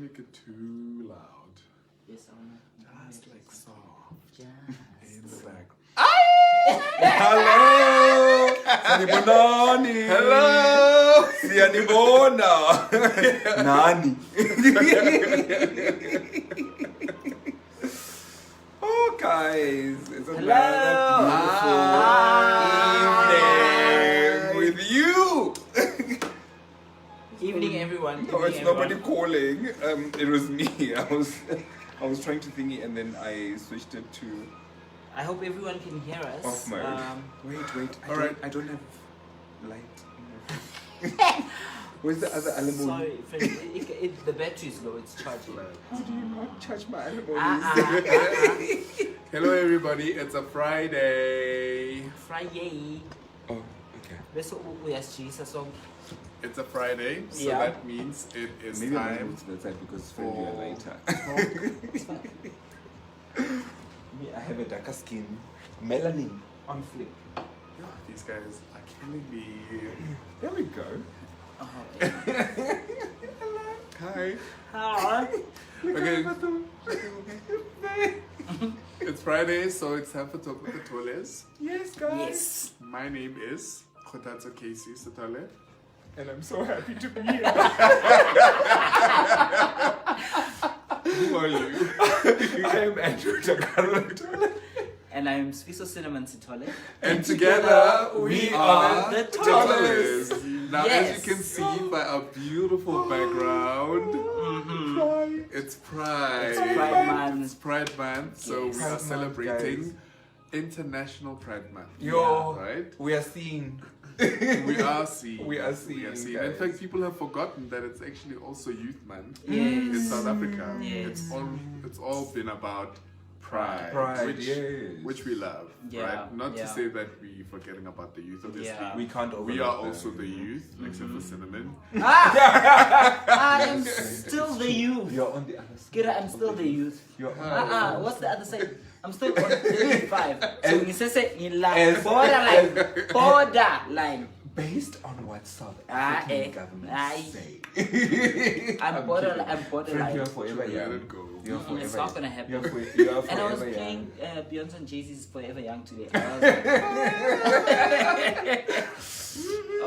make it too loud. Yes, Just like soft. Just. In the back. Hello! Sanibonani! Hello! Siyanibona! Nani? Oh, guys, it's another beautiful evening with you. Evening, everyone. No, it's nobody calling. It was me. I was trying to thingy and then I switched it to I hope everyone can hear us. off mode. Wait. I don't have light. Where's the other alimony? Sorry, friend, the battery is low. It's charging. How do you not charge my alimony? Hello, everybody. It's a Friday. Friday. Oh, okay. Bese uyasijisa so. It's a Friday, so Yeah. that means it is Maybe I'm time. going to the side because it's friendlier for later. It's fine. Me, I have a darker skin. Melanin on flick. Yeah, these guys are killing me. There we go. Oh, Hi. Hi. Okay. It's Friday, so it's time for Talk with the Toles. Yes, guys. Yes. My name is Khotatso Casey Satole. And I'm so happy to be here. Who are you? I am Andrew Takaro. And I'm Sfiso Cinnamon Sitole. And together we are the Toles. Now, Yes. as you can see by our beautiful background, it's Pride. It's Pride Month. It's Pride Month, so Yes. we Pride are Month, celebrating guys. International Pride Month. Yo, Right? we are seeing. We are seeing. We are seeing, In guys. fact, people have forgotten that it's actually also Youth Month Yes. in South Africa. Yes. It's all been about Pride, Pride, which, yes. which we love, Yeah, right? Not yeah. to say that we're forgetting about the youth. Obviously, Yeah. We can't we overlook are them. also the youth, except for Cinnamon. I am still the youth. You're on the other side. Kira, I'm still the youth. You're What's the other side? I'm still on 35. So you say in line, as- borderline. Based on what South Ah, African eh. government Aye. say. I'm borderline. I'm Friend, borderline. you're forever Let young. it go. You're It's forever not young. gonna happen. You are And I was forever playing young. Beyonce and Jay-Z's Forever Young today. I was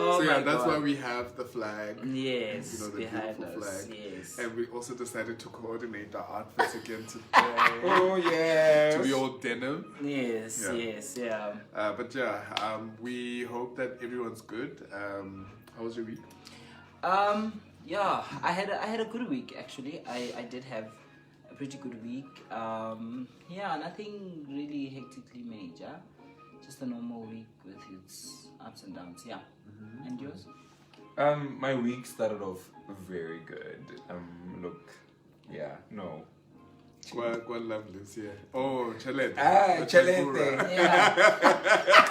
oh So yeah, my that's God. why we have the flag. Yes, You know, the behind beautiful us. flag. Yes. And we also decided to coordinate our outfits again today. Oh, yes. To be all denim. Yes, Yeah. yes, yeah. But yeah, we hope that everyone's good. How was your week? Yeah, I had a good week actually. I did have a pretty good week. Yeah, nothing really hectically major. Just a normal week with its ups and downs. Yeah. And yours? My week started off very good. Look, yeah, no. Quite lovely, yeah. Oh, Chalete. Ah, The Chalete. Tempura. Yeah.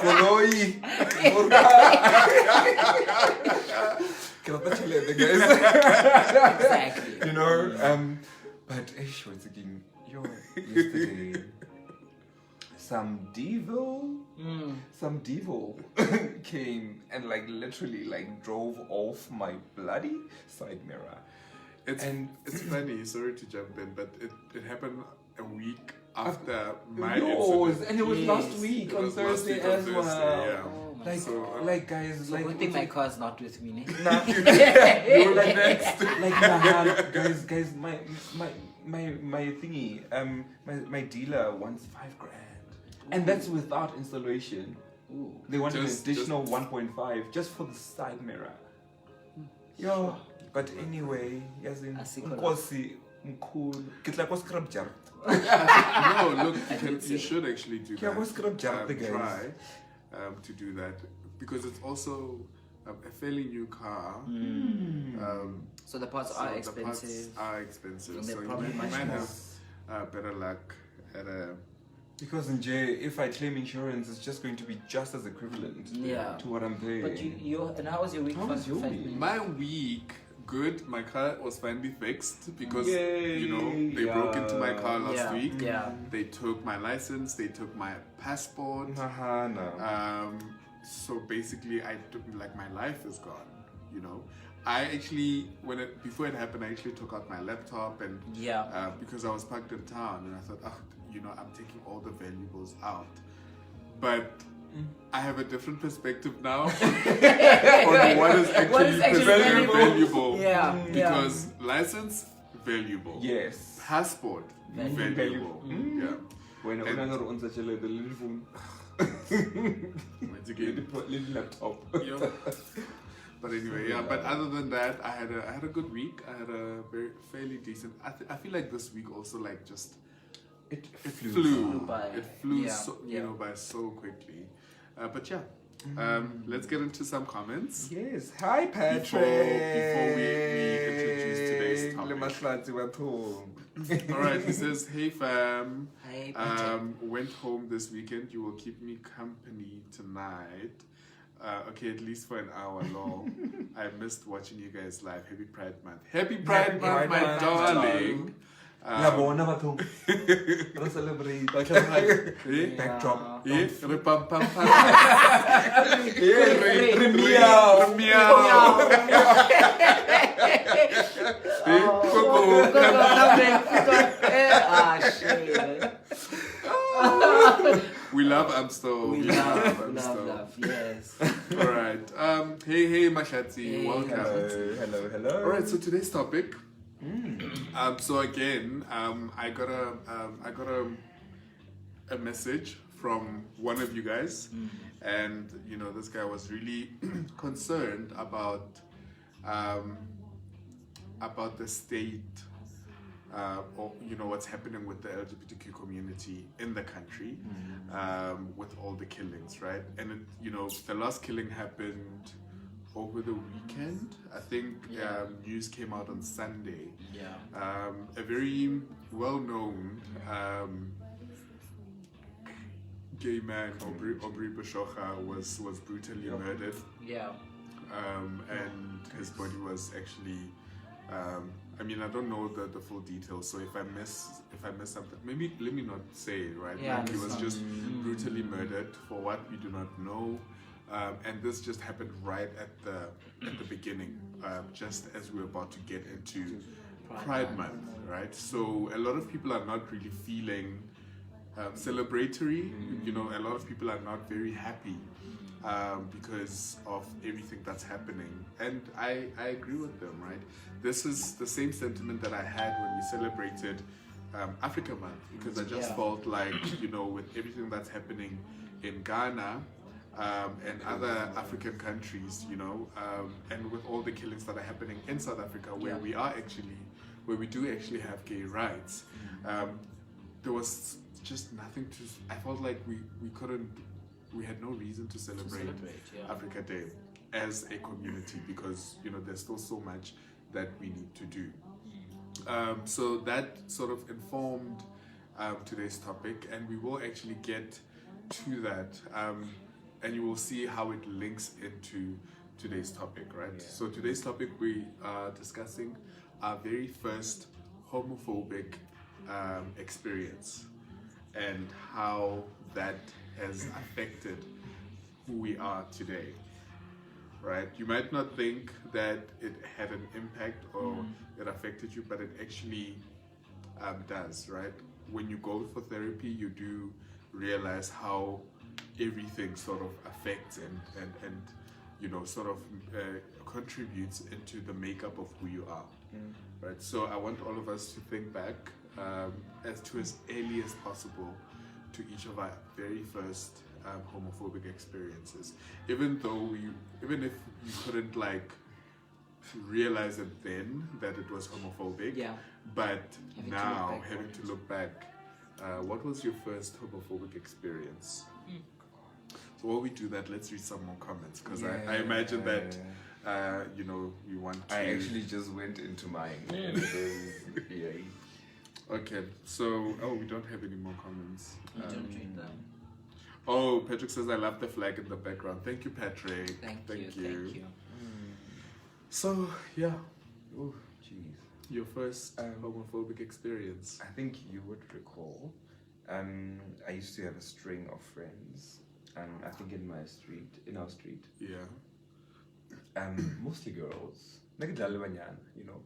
Koloi, Murga. Guys. Exactly. You know, but once again, yesterday, some devil came and like literally like drove off my bloody side mirror. It's funny, sorry to jump in, but it happened a week after my incident. And it was last Yes. week It on was last Thursday week on as Thursday, well. yeah. Oh my Like, So, like guys, So like good thing my car's not with me. Nah, you were like next. Like nah, guys, my thingy, my dealer wants $5,000, and that's without installation. Ooh. They want Just- an additional 1.5 just for the side mirror. Yo, but anyway, yes, in Asikho la. Nkosi mkhulu. Kitla kwa scrub jar. No, look, you see. should actually do Yeah, what's gonna jump the that. guys? Try to do that because it's also a fairly new car. So the parts So are the expensive. parts are expensive, And so they're you probably might much more. have better luck at a. Because in J, if I claim insurance, it's just going to be just as equivalent Yeah. to what I'm paying. But you and how was your week? How was your Five week? minutes. My week, good. My car was finally fixed because Yay, you know they broke into my car last Yeah, week. yeah. They took my license. They took my passport. Haha, no. So basically, like my life is gone. You know, I actually, before it happened, I actually took out my laptop and Yeah. because I was parked in town, and I thought, I'm taking all the valuables out. But I have a different perspective now on what is actually valuable. Yeah. Because license, valuable. Yes. Passport, valuable. Yeah. When I on such a little phone. Once again. Little laptop. Yeah. But anyway, yeah. But other than that, I had a good week. I had a fairly decent. I feel like this week also like just it flew by. It flew Yeah. so by so quickly. But yeah, let's get into some comments. Yes. Hi, Patrick. Before we introduce today's topic. All right. He says, "Hey fam, Hi, Patrick. went home this weekend. You will keep me company tonight." Okay, at least for an hour long. I missed watching you guys live. Happy Pride Month. Happy Pride Month, my darling. Let's celebrate. Backdrop. We love Amstel. We love, yes. All right. Hey, Mashatsi. Welcome. Hello. All right. So today's topic. So again, I got a message from one of you guys, and this guy was really concerned about the state. Or what's happening with the LGBTQ community in the country, with all the killings, right? And the last killing happened over the weekend. I think news came out on Sunday. Yeah. A very well-known gay man, Aubrey Bashocha, was brutally murdered. Yeah. And his body was actually. I don't know the full details, so if I miss something, maybe let me not say it, right? Yeah, he was just brutally murdered for what we do not know, and this just happened right at the beginning, just as we were about to get into Pride Month, right? So a lot of people are not really feeling celebratory. A lot of people are not very happy. Because of everything that's happening, and I agree with them, right? This is the same sentiment that I had when we celebrated Africa Month, because I just felt like, with everything that's happening in Ghana and other African countries, and with all the killings that are happening in South Africa, where we do actually have gay rights, there was just nothing to. I felt like we had no reason to celebrate Africa Day as a community, because there's still so much that we need to do. So that sort of informed today's topic, and we will actually get to that, and you will see how it links into today's topic, right? Yeah. So today's topic, we are discussing our very first homophobic experience and how that has affected who we are today, right? You might not think that it had an impact or it affected you, but it actually does, right? When you go for therapy, you do realize how everything sort of affects and sort of contributes into the makeup of who you are, right? So I want all of us to think back as early as possible to each of our very first homophobic experiences, even if you couldn't realize it then that it was homophobic, but now having to look back, what was your first homophobic experience? So while we do that, let's read some more comments, because I imagine that you want to. I actually just went into mine. Okay, so we don't have any more comments. You don't read them. Oh, Patrick says, I love the flag in the background. Thank you, Patrick. Thank you. So, yeah. Oh, jeez. Your first homophobic experience. I think you would recall. I used to have a string of friends. I think in our street. Yeah. Mostly girls. you know.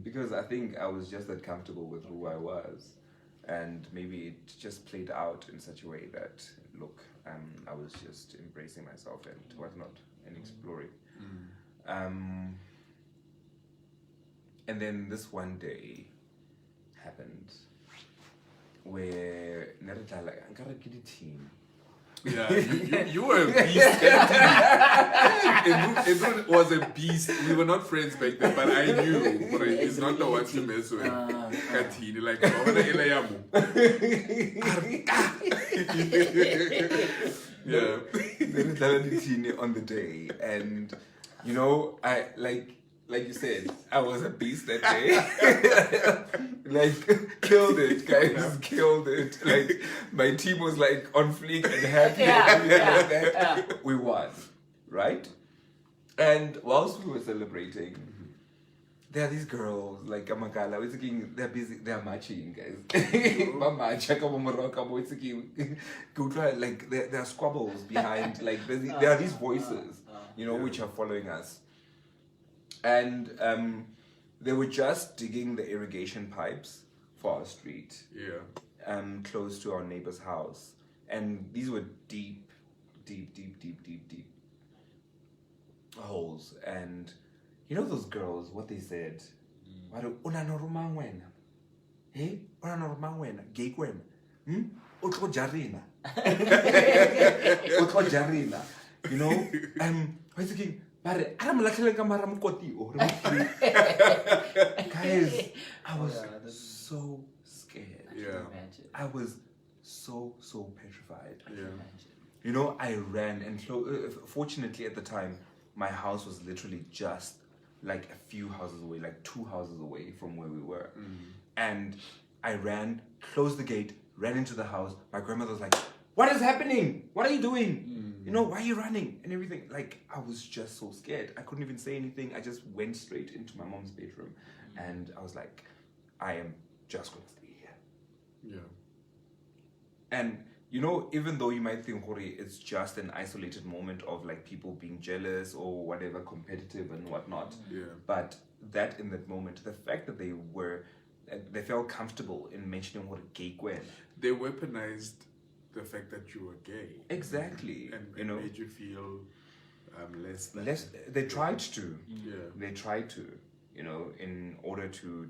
Because I think I was just that comfortable with who I was, and maybe it just played out in such a way that, look, I was just embracing myself and whatnot and exploring. And then this one day happened where Nerita like, I gotta get a team. Yeah, you were a beast. It was a beast. We were not friends back then, but I knew, but he's not the one to mess with. Katini, like, yeah. Nerita on the day, and you know, I like you said, I was a beast that day. Like, killed it, guys, killed it. Like, my team was like on fleek and happy. We won, right? And whilst we were celebrating, there are these girls, like Amakala, we're thinking they're busy, they're matching, guys. Like, there are squabbles behind, like, there are these voices, you know, which are following us. And they were just digging the irrigation pipes for our street. Yeah. Close to our neighbor's house. And these were deep holes. And you know those girls, what they said? Hey, gay kwen. Otro jarina. Otro jarina. You know? I was thinking, guys, I was so scared. Yeah. I was so petrified. Yeah. You know, I ran, and fortunately at the time, my house was literally just like a few houses away, like 2 houses away from where we were. And I ran, closed the gate, ran into the house. My grandmother was like, "What is happening? What are you doing? You know, why are you running?" And everything. Like, I was just so scared. I couldn't even say anything. I just went straight into my mom's bedroom. And I was like, I am just going to stay here. Yeah. And, you know, even though you might think, Hori, it's just an isolated moment of like people being jealous or whatever, competitive and whatnot. Yeah. But that in that moment, the fact that they felt comfortable in mentioning what a gay Gwen. They weaponized the fact that you were gay. Exactly. And you know, made you feel less than. They tried to. Yeah. They tried to, you know, in order to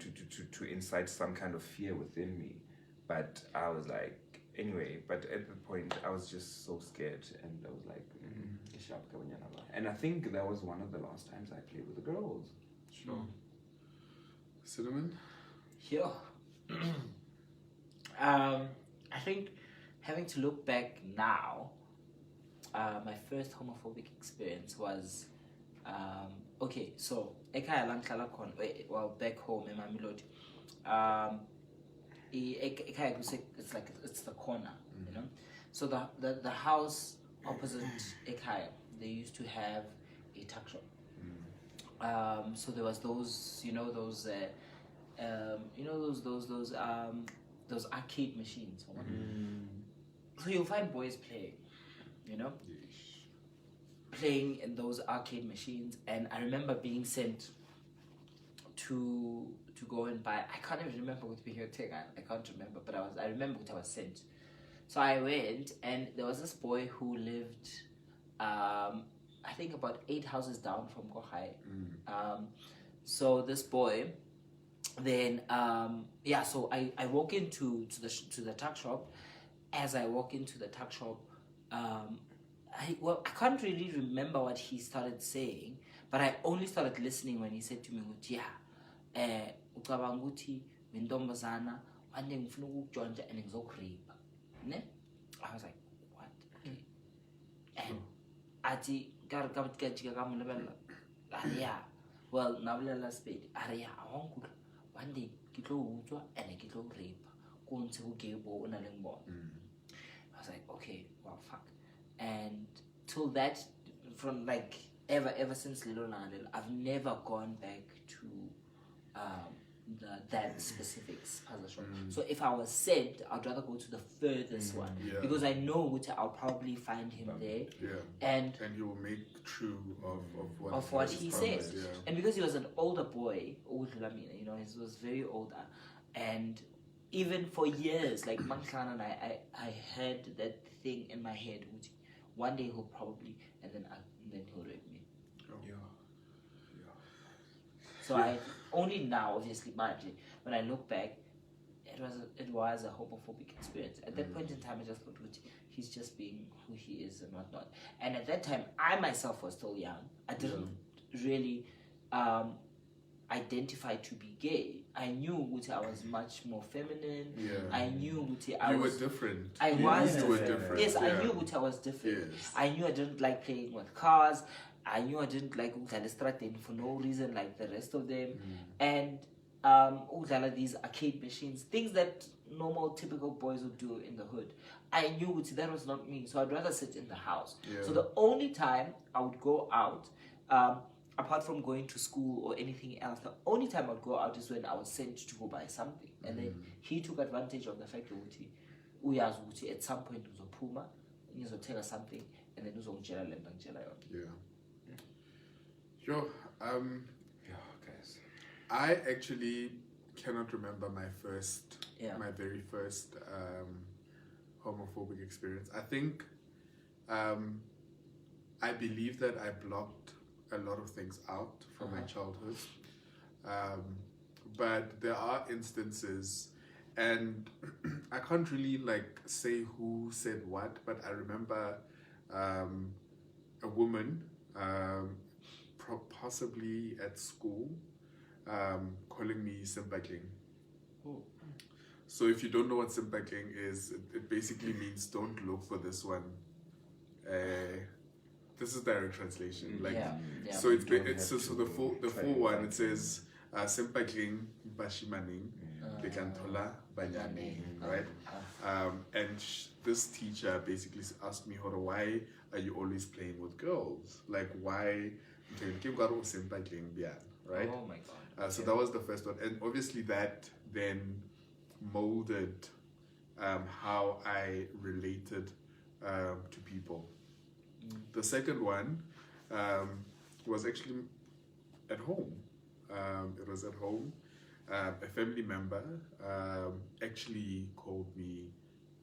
incite some kind of fear within me. But I was like, anyway, but at the point I was just so scared, and I was like, and I think that was one of the last times I played with the girls. Sure. Cinnamon? Yeah. I think having to look back now, my first homophobic experience was okay. So well, back home in Mamelodi, it's like it's the corner, you know. So the house opposite Ekaya, they used to have a tuck shop. So there was those, those arcade machines. So you'll find boys playing, you know, playing in those arcade machines. And I remember being sent to go and buy. I can't even remember what bibliothèque. I can't remember, but I remember what I was sent. So I went, and there was this boy who lived, I think about 8 houses down from Kohai. So this boy, then so I walk into the tuck shop. As I walk into the tuck shop, I can't really remember what he started saying, but I only started listening when he said to me, ucabanga ukuthi wentombazana wande ngifuna ukujondla and ngizokuripha. Ne? I was like, what? Okay. And athi katika kama lebella. Yeah. Well, nabulela speed. Yeah, awonkulo. One day kitlo utswa and kitlo kuripha. Kuntse ukebo una le ngibona. I was like, okay, well, fuck. And till that, from like ever since Little Nandel, I've never gone back to that specific puzzle shop. So if I was sent, I'd rather go to the furthest one because I know which I'll probably find him there. And he will make true of what he says. Yeah. And because he was an older boy, you know, he was very older, and even for years, like Mankan and I had that thing in my head, which one day he'll probably, and then he'll rape me. So I only now, obviously, when I look back, it was a homophobic experience. At that point in time, I just thought, he's just being who he is and whatnot. And at that time, I myself was still young. I didn't really identify to be gay. I knew I was much more feminine. I knew you were different. I was different. Yes, I knew I was different. Yes. I knew I didn't like playing with cars. I knew I didn't like Udlala for no reason like the rest of them. And Udlala, these arcade machines, things that normal, typical boys would do in the hood. I knew that was not me, so I'd rather sit in the house. So the only time I would go out, apart from going to school or anything else, the only time I'd go out is when I was sent to go buy something. And then he took advantage of the fact that at some point uzophuma, uzothenga something, and then uzongitshela le nto ngitshela yona. Sure. Guys. I actually cannot remember my very first homophobic experience. I think I believe that I blocked a lot of things out from my childhood, but there are instances, and I can't really say who said what, but I remember a woman, possibly at school, calling me Simpakling. So if you don't know what Simpakling is, it basically means don't look for this one. This is direct translation. So it's so the full one, it says Simpakling Bashimaning Bekantola Banyaning, right? And this teacher basically asked me, why are you always playing with girls? Like, why? Right? Oh my God. So that was the first one, and obviously that then molded how I related to people. The second one was actually at home. It was at home. A family member actually called me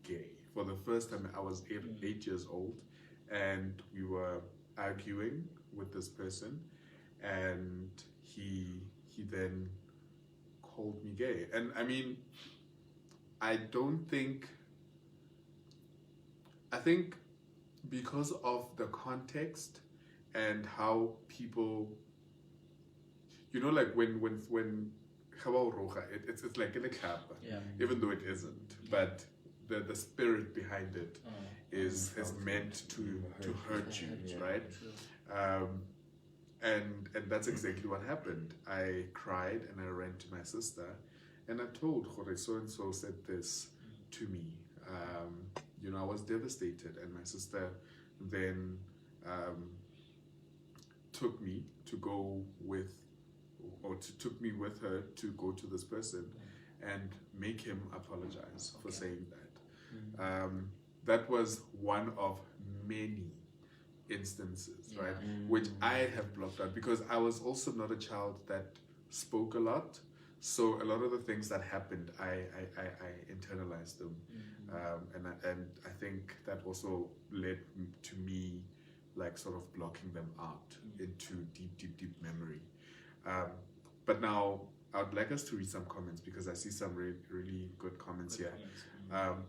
gay. For the first time, I was 8 years old, and we were arguing with this person, and he then called me gay. And I mean, I think because of the context and how people, like when it's like in a club, even though it isn't, but the spirit behind it is meant to hurt you, right? And that's exactly what happened. I cried and I ran to my sister, and I told Jorge, so and so said this to me. I was devastated, and my sister then took me with her to go to this person and make him apologize for saying that. That was one of many instances, right? Which I have blocked out because I was also not a child that spoke a lot. So a lot of the things that happened, I internalized them, and I think that also led to me, sort of blocking them out into deep memory. But now I would like us to read some comments because I see some really good comments here.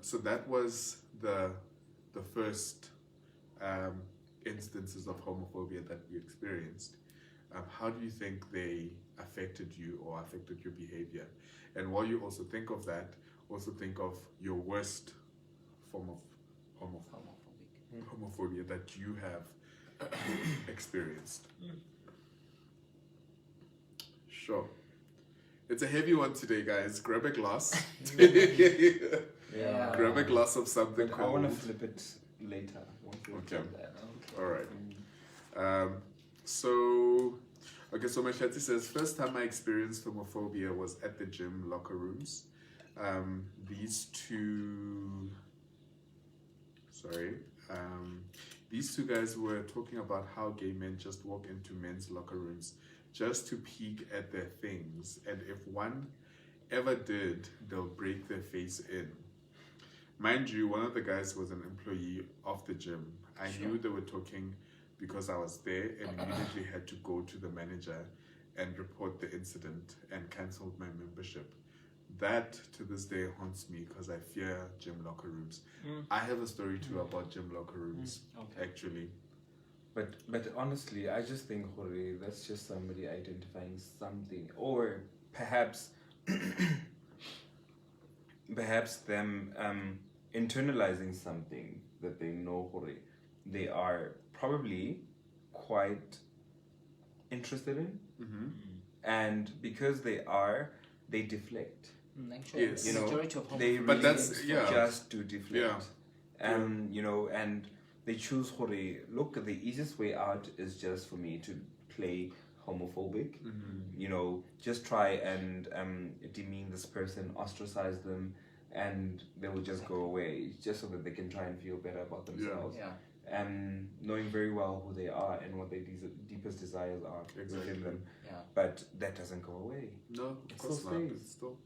So that was the first instances of homophobia that we experienced. How do you think they affected you or affected your behavior? And while you also think of that, also think of your worst form of homophobia that you have experienced. Sure. It's a heavy one today, guys. Grab a glass. Grab a glass of something cold. I want to flip it later. Okay. All right. So, Okay, so Mashati says, first time I experienced homophobia was at the gym locker rooms. These two, sorry, these two guys were talking about how gay men just walk into men's locker rooms just to peek at their things, and if one ever did, they'll break their face in. Mind you, one of the guys was an employee of the gym. I knew they were talking because I was there and immediately had to go to the manager and report the incident and cancelled my membership. That to this day haunts me because I fear gym locker rooms. I have a story too about gym locker rooms, actually. But honestly, I just think, Jorge, that's just somebody identifying something, or perhaps perhaps them internalizing something that they know, Jorge, they are probably quite interested in, and because they deflect. Actually, Yes. the majority of They homophobia But really that's- yeah. just do deflect. Yeah. And and they choose, Jorge, look, the easiest way out is just for me to play homophobic. Just try and demean this person, ostracize them, and they will just go away, just so that they can try and feel better about themselves. And knowing very well who they are and what their deepest desires are within them. But that doesn't go away. No, of It course still not. stays. It's still.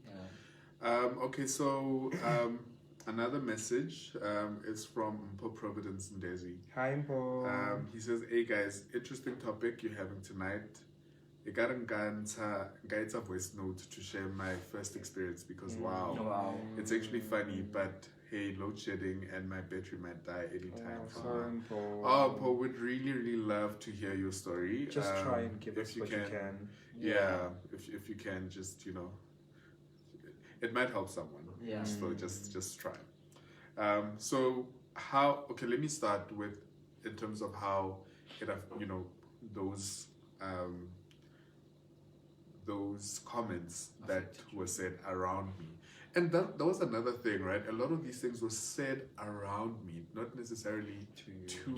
Okay, so another message is from Mpo Providence Ndezi. Hi, Mpo. He says, hey guys, interesting topic you're having tonight. I got a voice note to share my first experience because wow, it's actually funny, but hey, load shedding and my battery might die anytime from now. Oh, Paul, would really, really love to hear your story. Just try and give us what you can. Yeah, if you can, just it might help someone. So just try. So how? Okay, let me start with in terms of how it those comments that were said around me. And that was another thing, right? A lot of these things were said around me, not necessarily to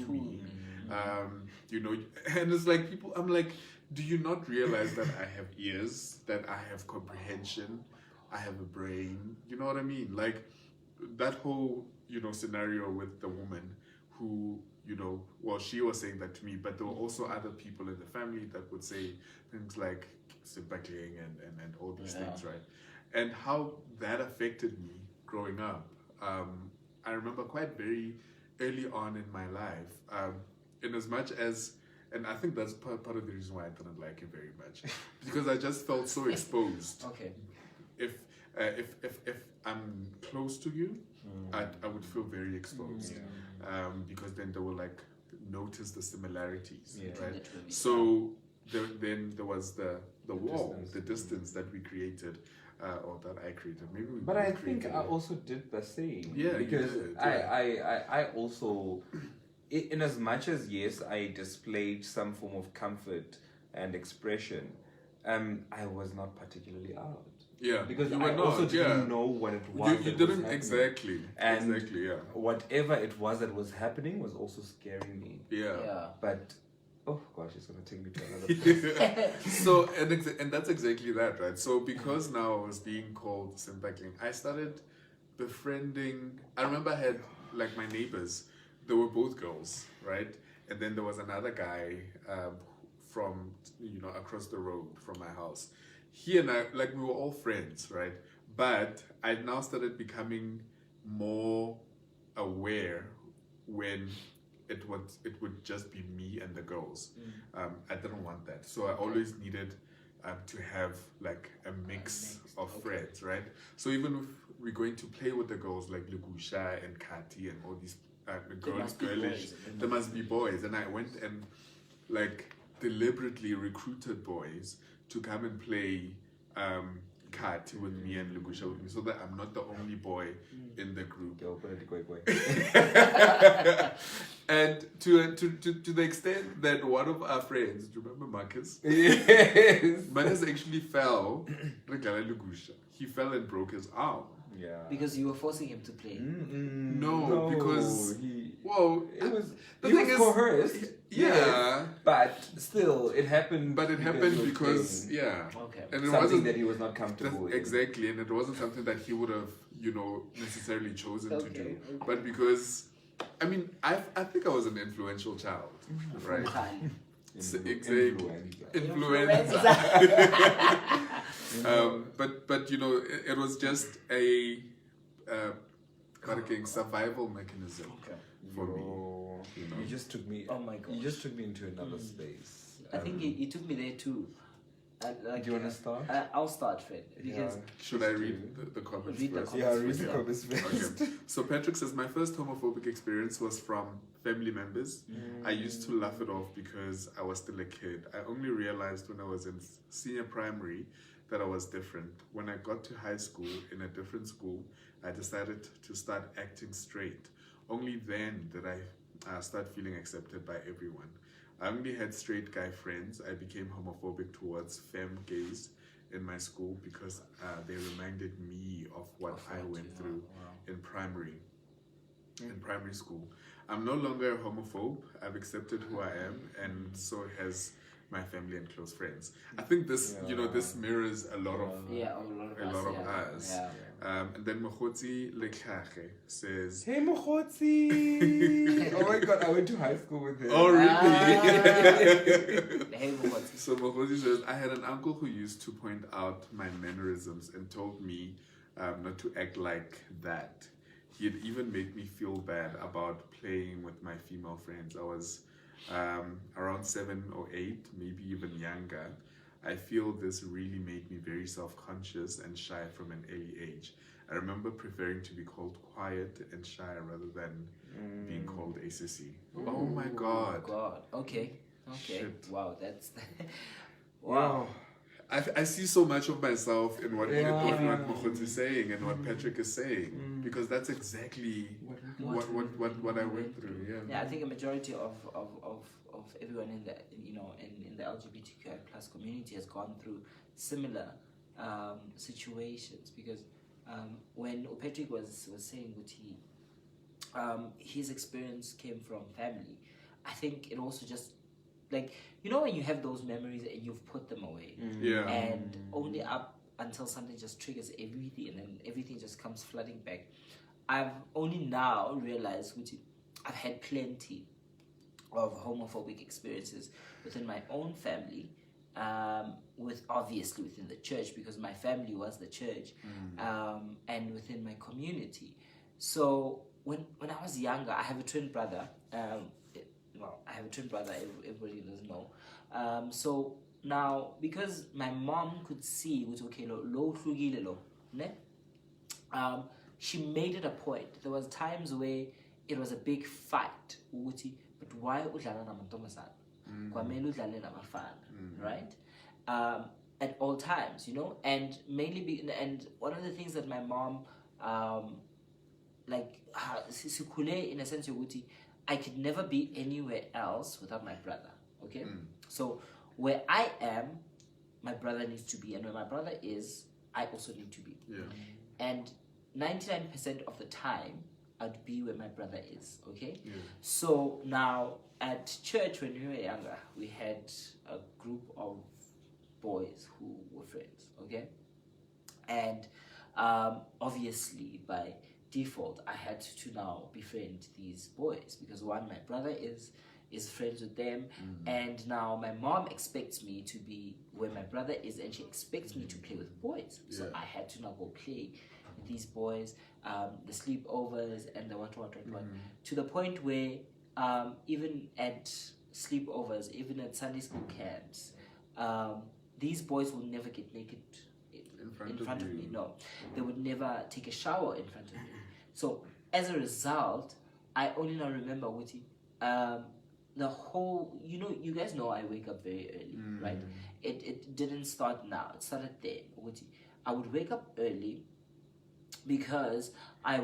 me. And it's like people, I'm like, do you not realize that I have ears, that I have comprehension, I have a brain? You know what I mean? Like that whole, scenario with the woman who, she was saying that to me, but there were also other people in the family that would say things like sympathying and all these things, right? And how that affected me growing up. I remember quite very early on in my life, in as much as, and I think that's part of the reason why I didn't like it very much, because I just felt so exposed. Okay. If I'm close to you, I would feel very exposed, because then they will notice the similarities, right? So then there was the wall, the distance that we created. Or that I created. Maybe we But I think I also did the same. Yeah, because you did, I also, in as much as yes, I displayed some form of comfort and expression, I was not particularly out. Yeah, because you I were also not, didn't know what it was. You didn't exactly. And exactly, yeah. Whatever it was that was happening was also scaring me. Yeah. But oh gosh, it's gonna take me to another place. So and that's exactly that, right? So because now I was being called sympathying, I started befriending. I remember I had my neighbors. They were both girls, right? And then there was another guy from across the road from my house. He and I, we were all friends, right? But I now started becoming more aware when it would just be me and the girls. I didn't want that, so I always needed to have a mix of friends, right? So even if we're going to play with the girls like Lugusha and Kati and all these girlish, there must be boys. And I went and deliberately recruited boys to come and play Kati with me and Lugusha with me, so that I'm not the only boy in the group. And to the extent that one of our friends, do you remember Marcus? Yes. Marcus actually fell. He fell and broke his arm. Yeah. Because you were forcing him to play. No, because he was coerced. Yeah, yes, but still, it happened. but it happened because Okay. and it something wasn't that he was not comfortable with. exactly, and it wasn't something that he would have necessarily chosen to do, Okay. but because I mean I think I was an influential child, right? Exactly. Influenza. But it was just a survival mechanism for me. You just took me. Oh my God. You just took me into another space. I think you took me there too. Do you want to start? I'll start, Fred. Because Should I read the comments Read the first? comments. read the comments first. Okay. So Patrick says, my first homophobic experience was from family members. I used to laugh it off because I was still a kid. I only realized when I was in senior primary that I was different. When I got to high school in a different school, I decided to start acting straight. Only then did I start feeling accepted by everyone. I only had straight guy friends. I became homophobic towards femme gays in my school because they reminded me of what I went through in primary school. I'm no longer a homophobe. I've accepted who I am, and so has my family and close friends. I think this, this mirrors a lot of us. Yeah. And then Mokhotsi Lekhage says, Hey Mokhotsi! Oh my God, I went to high school with him. oh really? Hey, Mokhotsi. So Mokhotsi says, I had an uncle who used to point out my mannerisms and told me not to act like that. He'd even make me feel bad about playing with my female friends. I was around 7 or 8, maybe even younger. I feel this really made me very self-conscious and shy from an early age. I remember preferring to be called quiet and shy rather than being called a sissy. Oh my God. God. Okay. Shit. Wow, that's wow. I see so much of myself in what Mokhotsi is saying and what Patrick is saying, because that's exactly what I went through. Yeah, I think a majority of everyone in the in the LGBTQI plus community has gone through similar situations, because when Patrick was saying what his experience came from family, I think it also just, like, when you have those memories and you've put them away, and only up until something just triggers everything, and then everything just comes flooding back. I've only now realized I've had plenty of homophobic experiences within my own family, obviously within the church, because my family was the church, and within my community. So when I was younger, I have a twin brother. I have a twin brother, everybody doesn't know. So now, because my mom could see, she made it a point. There was times where it was a big fight. But why udlala namantombazana? Kwamele udlale nabafana, right? At all times, and mainly and one of the things that my mom sikhule in a sense yokuthi I could never be anywhere else without my brother. Okay? So where I am, my brother needs to be, and where my brother is, I also need to be. And 99% of the time, I'd be where my brother is. Okay? So now at church, when we were younger, we had a group of boys who were friends. Okay? And obviously by default, I had to now befriend these boys, because one, my brother is friends with them, and now my mom expects me to be where my brother is, and she expects me to play with boys. So I had to now go play with these boys, the sleepovers and the what, to the point where even at sleepovers, even at Sunday school camps, these boys will never get naked in front of me. No, they would never take a shower in front of me. So as a result, I only now remember the whole, you guys know I wake up very early, right? It didn't start now, it started then. I would wake up early because I'd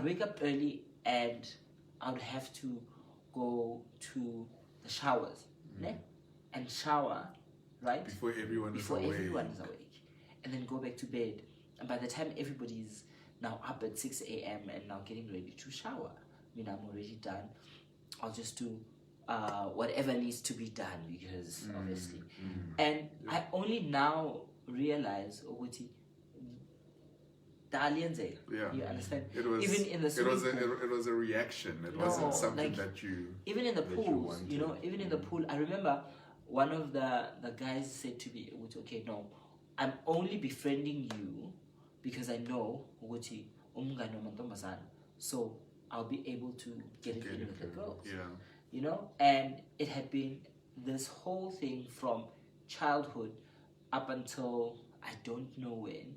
wake up early and I would have to go to the showers, and shower right? Before everyone Before is awake. everyone is awake, and then go back to bed. And by the time everybody's now up at 6 a.m. and now getting ready to shower, I mean, I'm already done. I'll just do whatever needs to be done because obviously. And I only now realize, Oguti, Yeah. you understand? It was even in the swimming pool, it was a reaction. It No, wasn't something like, that you. even in the that you pools, wanted. you know, even in the pool, I remember one of the guys said to me, okay, no, I'm only befriending you because I know ukuthi umngane wamantombazane, so I'll be able to get it in with the girls. Yeah. You know, and it had been this whole thing from childhood up until I don't know when,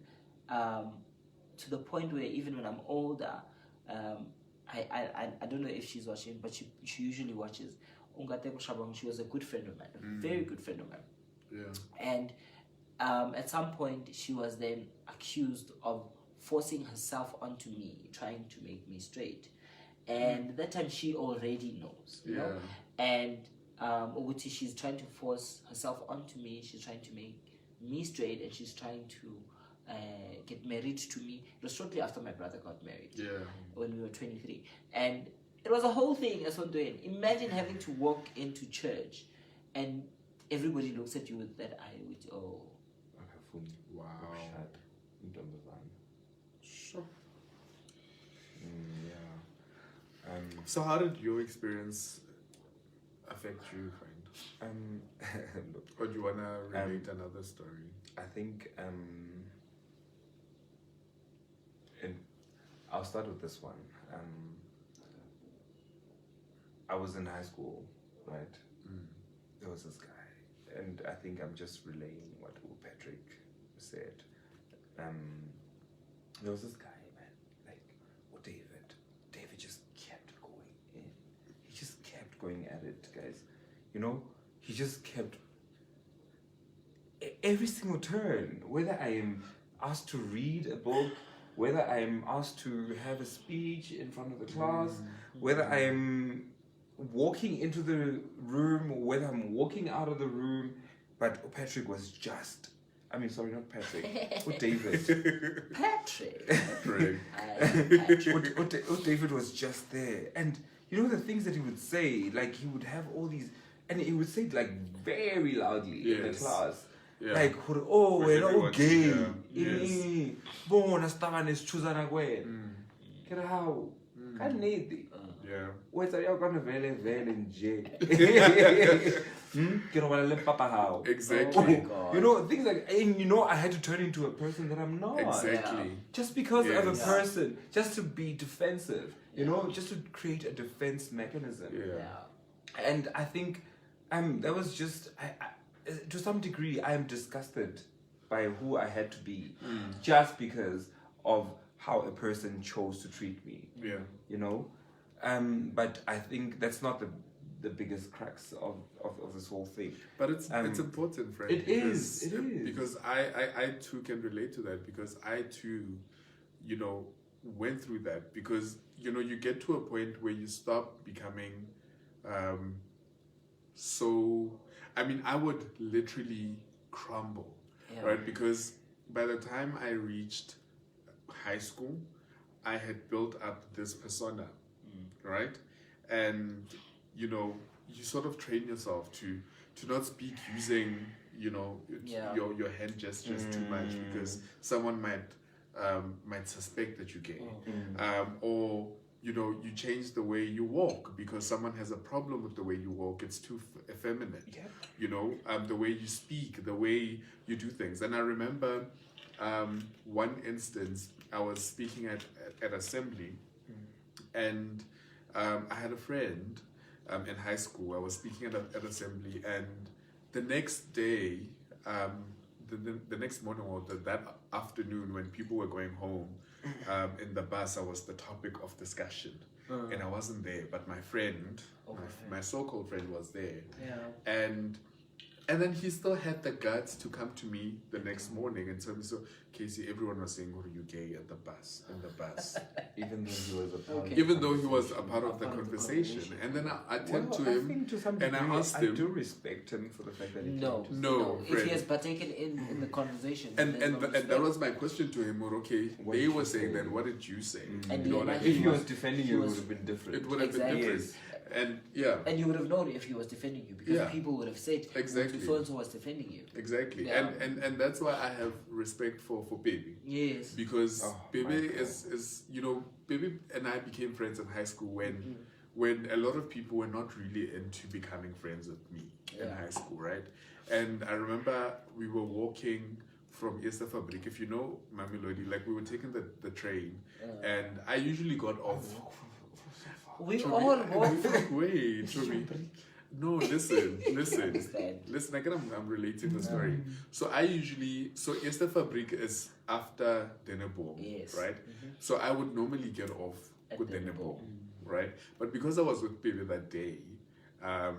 to the point where even when I'm older, I don't know if she's watching, but she usually watches. Ungateko Shabang, she was a good friend of mine, a very good friend of mine. Yeah. And at some point, she was then accused of forcing herself onto me, trying to make me straight. And that time she already knows, you know. And Oguti, she's trying to force herself onto me. She's trying to make me straight, and she's trying to get married to me. It was shortly after my brother got married. Yeah. When we were 23, and it was a whole thing. As one doing. Imagine having to walk into church, and everybody looks at you with that eye, with Wow. Sure. Yeah. So how did your experience affect you, friend? Look, Or do you wanna relate another story? I think and I'll start with this one. I was in high school, right? There was this guy, and I think I'm just relaying what Patrick said. There was this guy, man, like, David just kept going in. He just kept going at it, guys. You know, he just kept every single turn, whether I am asked to read a book, whether I am asked to have a speech in front of the class, whether I am walking into the room, or whether I'm walking out of the room. But Patrick was just, I mean, sorry, not Patrick. What David? Patrick. Patrick. Patrick. David was just there. And you know the things that he would say, like he would have all these, and he would say it like very loudly in the class. Yeah. Like, oh, we're everyone all to gay. hear. Yes. Bona stava nesichuzana kwena. Kira how? Kanedi. Yeah. Wait, are you gonna vele nje? Kira wala le papa how? Exactly. Oh my God. You know, things like, and you know, I had to turn into a person that I'm not. Exactly. Just because of a Yes. person, just to be defensive, you know, just to create a defense mechanism. Yeah. And I think that was just, to some degree, I am disgusted by who I had to be just because of how a person chose to treat me, Yeah. you know? But I think that's not the biggest crux of this whole thing. But it's important, friend. It is. Because I too can relate to that, because I too, you know, went through that, because, you know, you get to a point where you stop becoming so, I mean, I would literally crumble, right? Because by the time I reached high school, I had built up this persona, right? And, you know, you sort of train yourself to not speak using, you know, your hand gestures too much, because someone might suspect that you're gay. Or, you know, you change the way you walk because someone has a problem with the way you walk. It's too effeminate. Yeah. You know, the way you speak, the way you do things. And I remember one instance, I was speaking at assembly, and I had a friend in high school. I was speaking at assembly, and the next day, the next morning or that afternoon, when people were going home, in the bus, I was the topic of discussion, and I wasn't there, but my friend, my so-called friend, was there. Yeah. And And then he still had the guts to come to me the next morning and tell me, so, Casey, everyone was saying, "Are you gay?" at the bus, Even though he was a part Okay. of even though he was a part of the conversation. And then I turned to I him think to some and I degree, asked I him, do respect him for the fact that he No, came to No, If friend. he has partaken in the conversation, and there's and, no and that respect. was my question to him. Or okay, What they did were you saying say? that. What did you say? And You know, yeah, like, If he He was was- defending he you, it was- would have been different. it would have Exactly. been different. Yes. And yeah, And you would have known if he was defending you because Yeah. people would have said Exactly. so and so was defending you. exactly. Yeah. And that's why I have respect for Baby. Yes. Because Oh, Baby Michael. is Baby and I became friends in high school Mm-hmm. when a lot of people were not really into becoming friends with me in Yeah. high school, right? And I remember we were walking from Fabric, if you know Mamelodi, like we were taking the train, and I usually got off. We Chobi, all walk. Wait, Chobi. No, listen. Understand. Listen, I'm relating the story. So I usually, Fabric is after Denebo, Yes. right? So I would normally get off At with Denebo. Denebo, right? But because I was with Baby that day, I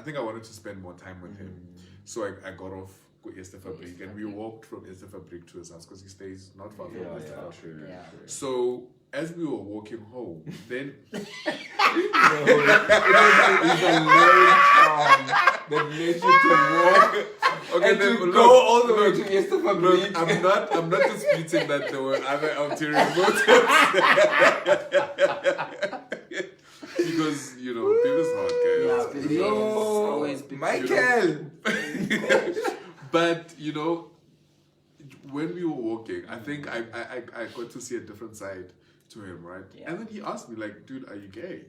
think I wanted to spend more time with him. So I got off with Fabric and we walked from Fabric to his house because he stays not far from his house. True. Yeah. So as we were walking home, then It's a low charm that makes you to walk okay, and then to look, go all the way look, to Easter Look, I'm not disputing that there were other ulterior motives. Because, Baby's hard, guys. Yeah, Baby has always been. Michael. But, when we were walking, I think I got to see a different side to him, right? Yeah. And then he asked me, like, dude, are you gay?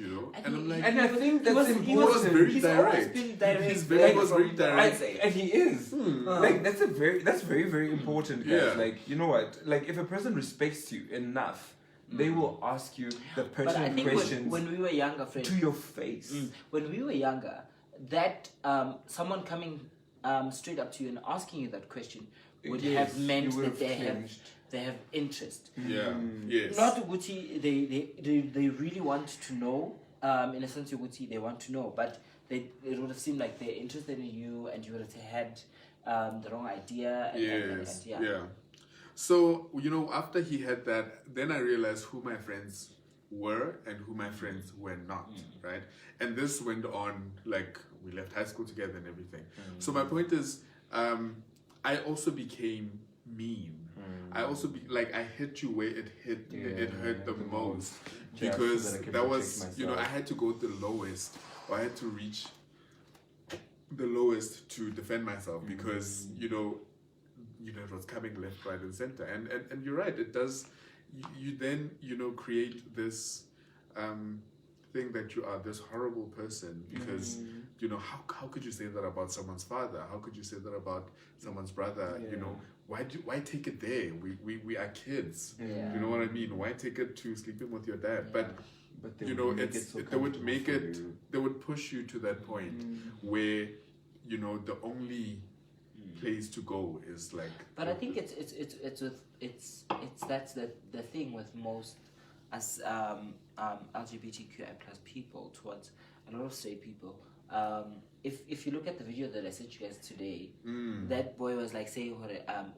And I'm like, And I think that's he was very He's direct. always been direct. He was very from direct. what I say. And he is. Like that's very, very important, guys. Yeah. Like, you know what? Like if a person respects you enough, they will ask you the But I pertinent think questions when we were younger, friends, to your face. when we were younger, that someone coming straight up to you and asking you that question would Yes, have meant you would that have they have interest. Yeah, yes. Not Uguti, they really want to know. In a sense, Uguti, they want to know, but it would have seemed like they're interested in you, and you would have had the wrong idea. And Yeah. So, after he had that, then I realized who my friends were and who my friends were not, right? And this went on, like, we left high school together and everything. So my point is, I also became mean. I also, I hit you where it hurt the most. Just Because so that I can that was, protect myself. I had to go the lowest, or I had to reach the lowest to defend myself because, it was coming left, right, and center. And you're right, it does, you then, create this thing that you are this horrible person because, how could you say that about someone's father? How could you say that about someone's brother? Why take it there? We are kids. Yeah. You know what I mean? Why take it to sleeping with your dad? But they would make they would make comfortable it, for you. they would push you to that point where, the only place to go is like. But I think it's that's the thing with most as LGBTQI plus people towards a lot of straight people. If you look at the video that I sent you guys today, that boy was like saying,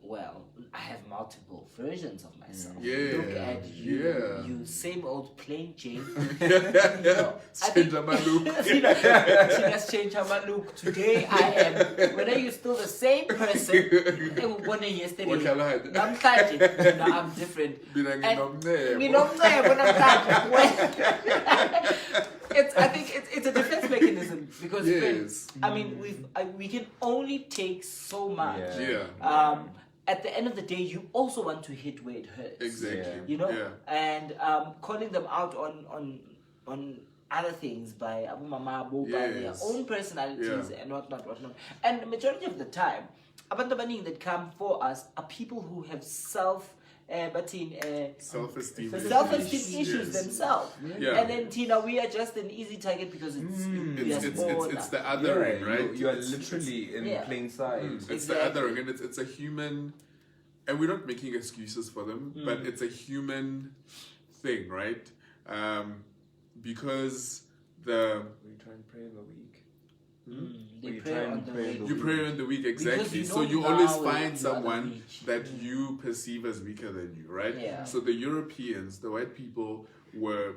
well, I have multiple versions of myself. Yeah. Look at you, Yeah. you same old plain Jane. Change my look. She has changed her look. Today I am. Whether you're still the same person, yesterday. Namhlanje, no, I'm different. I think it's a defense mechanism because Yes. I mean we can only take so much. Yeah. At the end of the day, you also want to hit where it hurts. Exactly. Yeah. And calling them out on other things by Abu Mama, by their own personalities and whatnot. And the majority of the time, abantu abaningi that come for us are people who have self-esteem issues themselves. Yeah. And then Tina, we are just an easy target because it's the othering, right? You are literally in plain sight. It's the othering, and it's a human, and we're not making excuses for them, but it's a human thing, right? Because We try and pray in the week. They you pray try on and the pray way. on You pray on the weak, exactly. you So know you always now find the other someone weak. that you perceive as weaker than you, right? Yeah. So the Europeans, the white people, were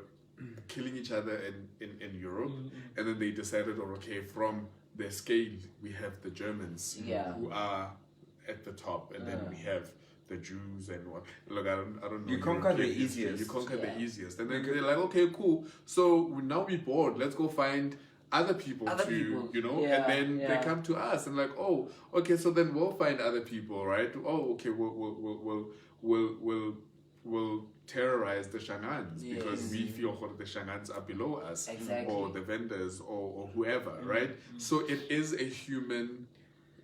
killing each other in Europe, and then they decided, oh, okay, from their scale, we have the Germans Yeah. who are at the top, and then we have the Jews and what. Look, I don't know. You conquer the European history. easiest. You conquer the Yeah. easiest, and then they're like, okay, cool. So now we're bored. Let's go find other people Other to, people. you know, Yeah, and then yeah. they come to us and like, oh, okay, so then we'll find other people, right? Oh, okay, we'll terrorize the Shangans because we feel that the Shangans are below us, Exactly. or the vendors, or whoever, right? So it is a human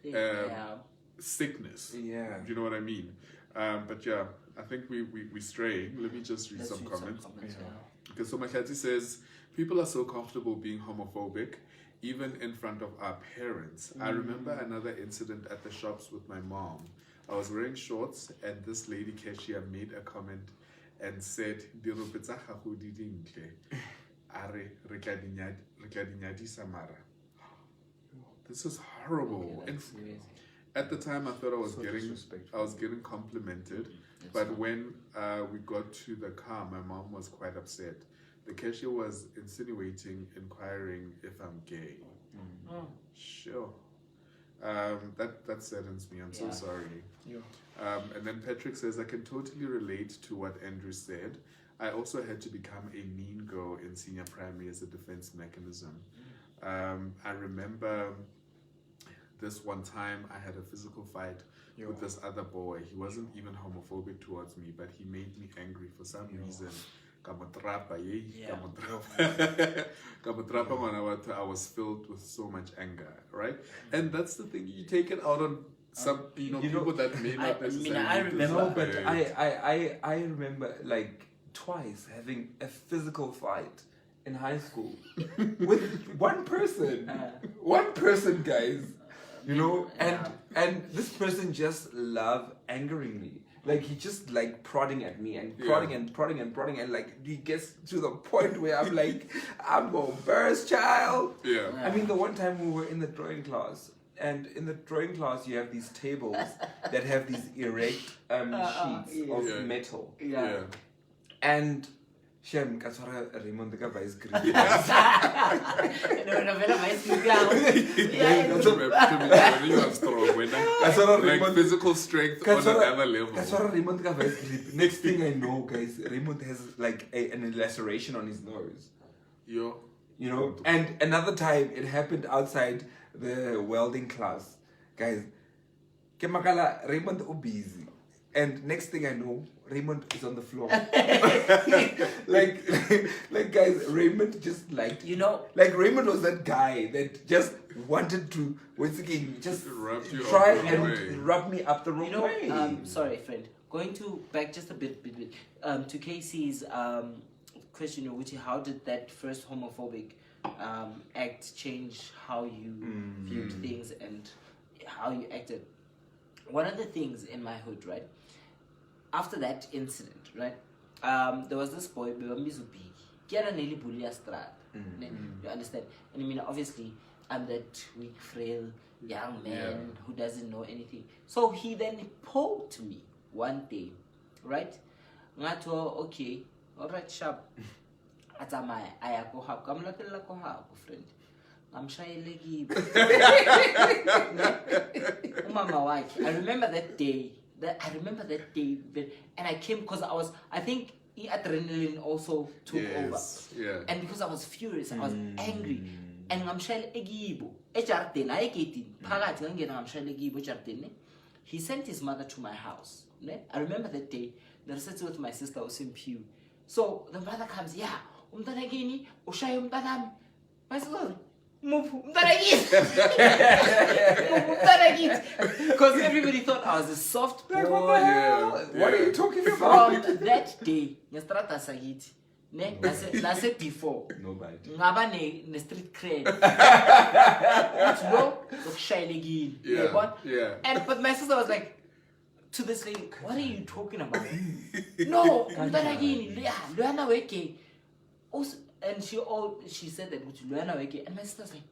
Yeah. sickness. Yeah. You know what I mean? But yeah, I think we straying. Let me just read Let's some read comments. yeah. Okay, so Makati says, people are so comfortable being homophobic, even in front of our parents. I remember another incident at the shops with my mom. I was wearing shorts, and this lady cashier made a comment and said, "Dirope tsa gago di dintle. Are re tla di nyadisa mara." This is horrible. And at the time, I thought I was So disrespectful. getting complimented. But when we got to the car, my mom was quite upset. The cashier was inquiring if I'm gay. Oh. Sure. That saddens me. I'm so Yeah. sorry. Yeah. And then Patrick says, I can totally relate to what Andrew said. I also had to become a mean girl in senior primary as a defense mechanism. I remember this one time I had a physical fight with this other boy. He wasn't even homophobic towards me, but he made me angry for some reason. I was filled with so much anger, right? And that's the thing, you take it out on some people that may not necessarily I remember- No, but deserve it. I remember like twice having a physical fight in high school with one person. One person, guys. You know, and this person just loved angering me. Like he just like prodding at me and prodding and prodding and prodding, and like he gets to the point where I'm like, I'm gonna burst, child. Yeah. I mean, the one time we were in the drawing class, and in the drawing class you have these tables that have these erect sheets of Yeah. metal, Yeah. and Shem kasara Raymond ka vice grip. No, vela mais legal. You are strong. When like Raymond- physical strength on another level. Kasara Raymond ka vice grip. Next thing I know, guys, Raymond has like an laceration on his nose. Yo. You know, and another time it happened outside the welding class, guys. Ke makala Raymond o busy, and next thing I know, Raymond is on the floor. like guys, Raymond just like Raymond was that guy that just wanted to once again just Rub you try up the wrong and way. rub me up the wrong way. Sorry, friend. Going back just a bit, to Casey's question, which how did that first homophobic act change how you viewed things and how you acted? One of the things in my hood, right? After that incident, right? There was this boy, Mizubi. You understand? And I mean, obviously, I'm that weak, frail young man who doesn't know anything. So he then poked me one day, right? Ngato, okay, all right, sharp. Atamaya, ayako hako. I'm not like a friend. I'm shy leggy. Mama, why? I remember that day. And I came because I think adrenaline also took over. Yeah. And because I was furious, I was angry. And I'm shy egibo. Echarten, I get I'm shy egibo. He sent his mother to my house. I remember that day. The research with my sister was in Pew. So the mother comes, yeah, umtanagini, ushay umtanam. My sister, move, because everybody thought I was a soft boy. What are you talking about? From that day, ngestrata sagiti, nase before. Nobody. Ngaba ne street cred. No, lokushayelegile. Yeah. And but my sister was like, to this lady, what are you talking about? No, umtanagini, Luana weke. Also, and she said that Luana weke, and my sister was like,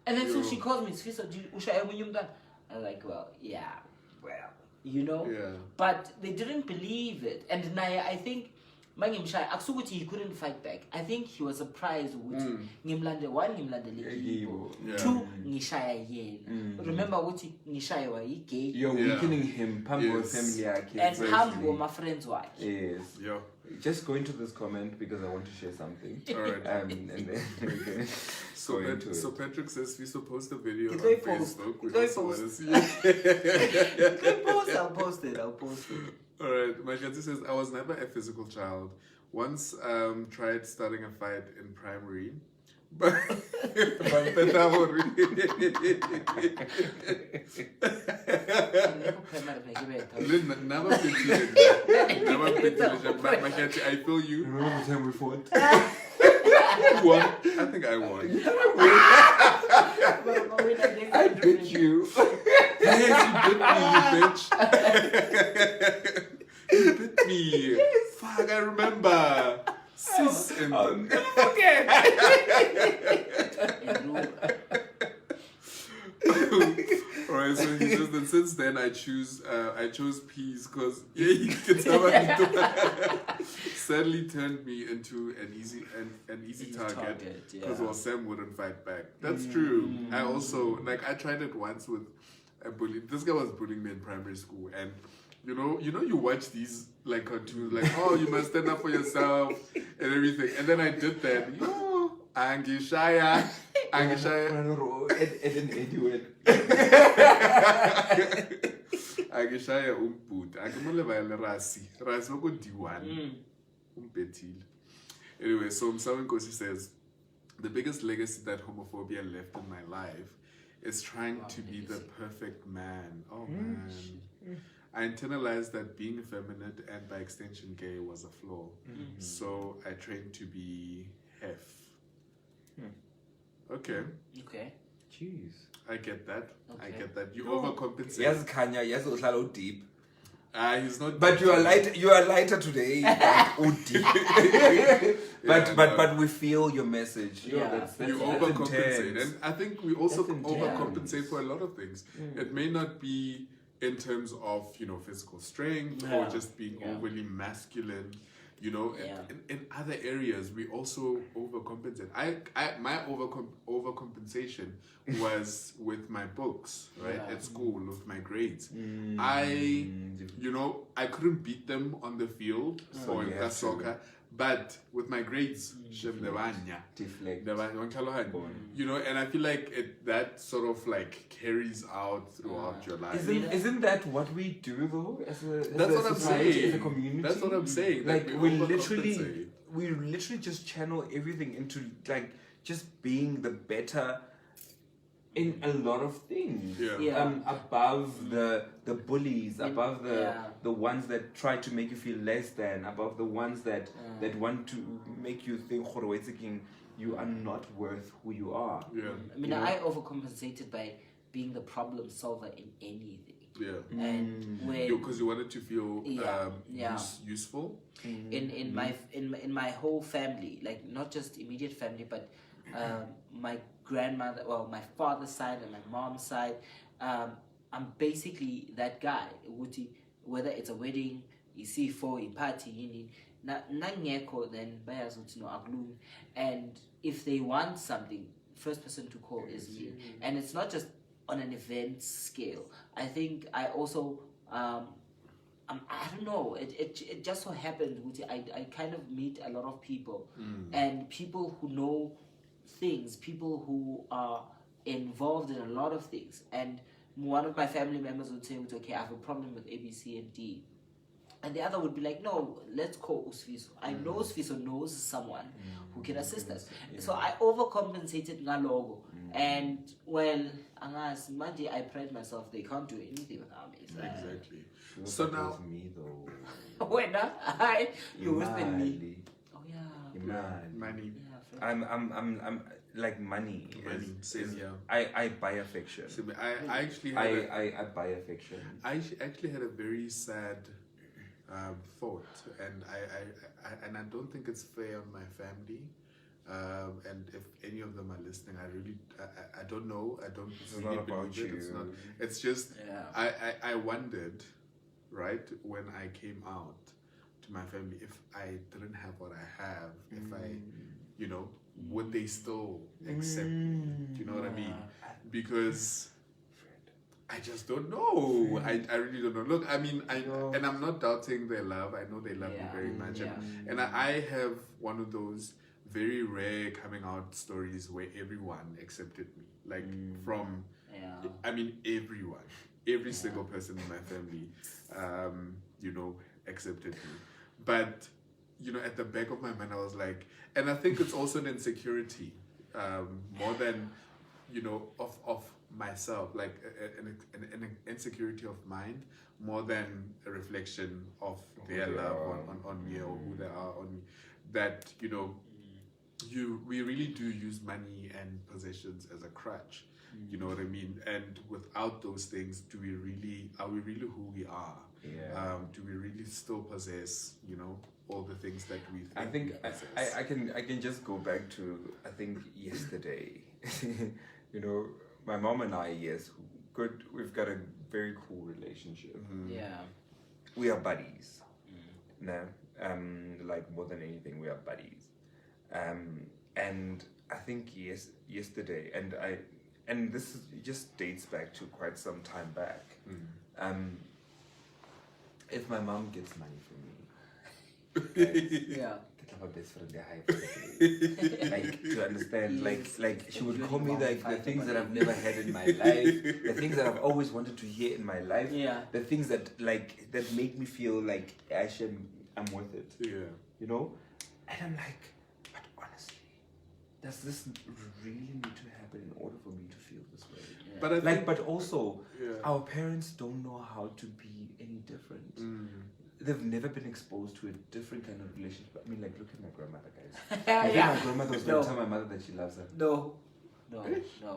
And then so she calls me, Sfiso, ushaya omunye umntwana? I was like, well, yeah, well, you know. Yeah. But they didn't believe it. And Naya, I think, mangimshaya, akusukuthi he couldn't fight back. I think he was surprised ukuthi ngimlande one ngimlandele yibo. Two ngishaya yena. Remember ukuthi ngishaya wa gay. You're weakening him, pambo family yakhe. And pambo my friends wakhe. Yes. Yeah. Just go into this comment because I want to share something. All right. And then we can So, go into so it. Patrick says we supposed a video on It's very post. Facebook. We It's very also want to post. see it. I'll post it. All right. My Kati says I was never a physical child. Once tried starting a fight in primary. But I feel you. Remember the time we fought? Who won? I think I won. I beat you. Yes, you bit me, you bitch. You bit me. Fuck, I remember. Sis and Alright, so he says that since then I chose peace because sadly turned me into an easy target because Sam wouldn't fight back. That's true. I also I tried it once with a bully. This guy was bullying me in primary school, and you watch these cartoons you must stand up for yourself and everything, and then I did that. Angishaya. Angishaya umbut. Akimoleva rasi. Rasi wako D1. Umbetile. Anyway, so Msawi Nkosi says, the biggest legacy that homophobia left in my life is trying to be the perfect man. Oh man. I internalized that being effeminate and by extension gay was a flaw. So I trained to be hef. Okay. Jeez. I get that. Okay. I get that. You overcompensate. Yes, Kanya. Yes, Oslalo deep. He's not. But you are lighter. You are lighter today. But we feel your message. Yeah. That's You that's overcompensate, intense. and I think we also That's intense. overcompensate for a lot of things. It may not be in terms of physical strength or just being overly masculine. In other areas we also overcompensate. My overcompensation was with my books, right, at school, with my grades. I couldn't beat them on the field or in the soccer, but with my grades, Deflect. and I feel like that sort of carries out throughout your life. Isn't that what we do though? As a I'm society, saying. as a community. That's what I'm saying. We overcompensate. literally just channel everything into just being the better in a lot of things. Above the bullies, above the ones that try to make you feel less than, above the ones that want to make you think you are not worth who you are. I overcompensated by being the problem solver in anything. And because you wanted to feel useful. In my whole family, not just immediate family, but my grandmother, my father's side and my mom's side, I'm basically that guy. Whether it's a wedding, you see for a party, then and if they want something, first person to call is me. And it's not just on an event scale. I think I also I don't know, it just so happened I kind of meet a lot of people and people who know things, people who are involved in a lot of things. And one of my family members would say, okay, I have a problem with A, B, C, and D. And the other would be like, no, let's call Usfiso. I know Usfiso knows someone who can assist us. So I overcompensated ngalogo. And I pride myself, they can't do anything without me. So Exactly. So now, me though. You whispered me. Oh yeah. money. Yeah, I'm like money. Same here. I buy affection. I actually had I buy affection. I actually had a very sad thought, and I don't think it's fair on my family. And if any of them are listening, I don't know. I don't It's really not about believe it. It's you. not. It's just Yeah. I wondered, right, when I came out to my family, if I didn't have what I have, if I, you know, would they still accept me? Do you know what I mean? Because I just don't know. I really don't know. Look, I mean, and I'm not doubting their love. I know they love me very much. Yeah. And I have one of those very rare coming out stories where everyone accepted me. Like from, I mean, every single person in my family, you know, accepted me. But, you know, at the back of my mind, I was like, and I think it's also an insecurity, more than, you know, of myself, like an insecurity of mind, more than a reflection of their love on me or who they are on me. That, you know, we really do use money and possessions as a crutch. You know what I mean? And without those things, are we really who we are? Yeah. Do we really still possess, you know, all the things that we think I think we possess? I can just go back to, I think, yesterday. You know, my mom and I, yes, good. We've got a very cool relationship. Yeah. We are buddies. No, like more than anything, we are buddies. And I think yesterday, and this just dates back to quite some time back. If my mom gets money from me, Yeah. my best friend, like to understand, like she would call me like the things that I've never had in my life, the things that I've always wanted to hear in my life, the things that make me feel like actually I'm worth it. Yeah. You know, and I'm like, but honestly, does this really need to happen in order for me to feel this way? Yeah. But I think, But also, our parents don't know how to be any different. They've never been exposed to a different kind of relationship. I mean, like, look at my grandmother, guys. My grandmother was going to tell my mother that she loves her. No.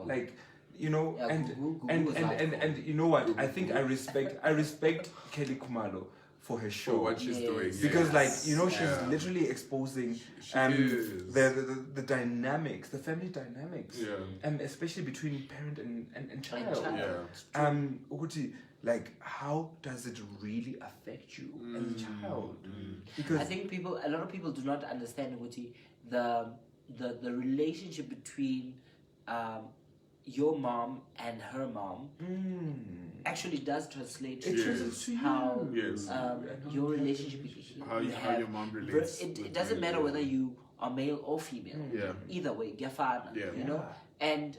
Like, you know, Google and you know what? I think I respect Kelly Kumalo for her show. for what she's doing. Because, like, you know, she's literally exposing is. the dynamics, the family dynamics, especially between parent and child. Ukuthi, like, how does it really affect you as a child? Because I think a lot of people do not understand, Uguti, the relationship between your mom and her mom actually does translate to how your relationship how your mom relates. It doesn't matter whether you are male or female. Either way, you know. And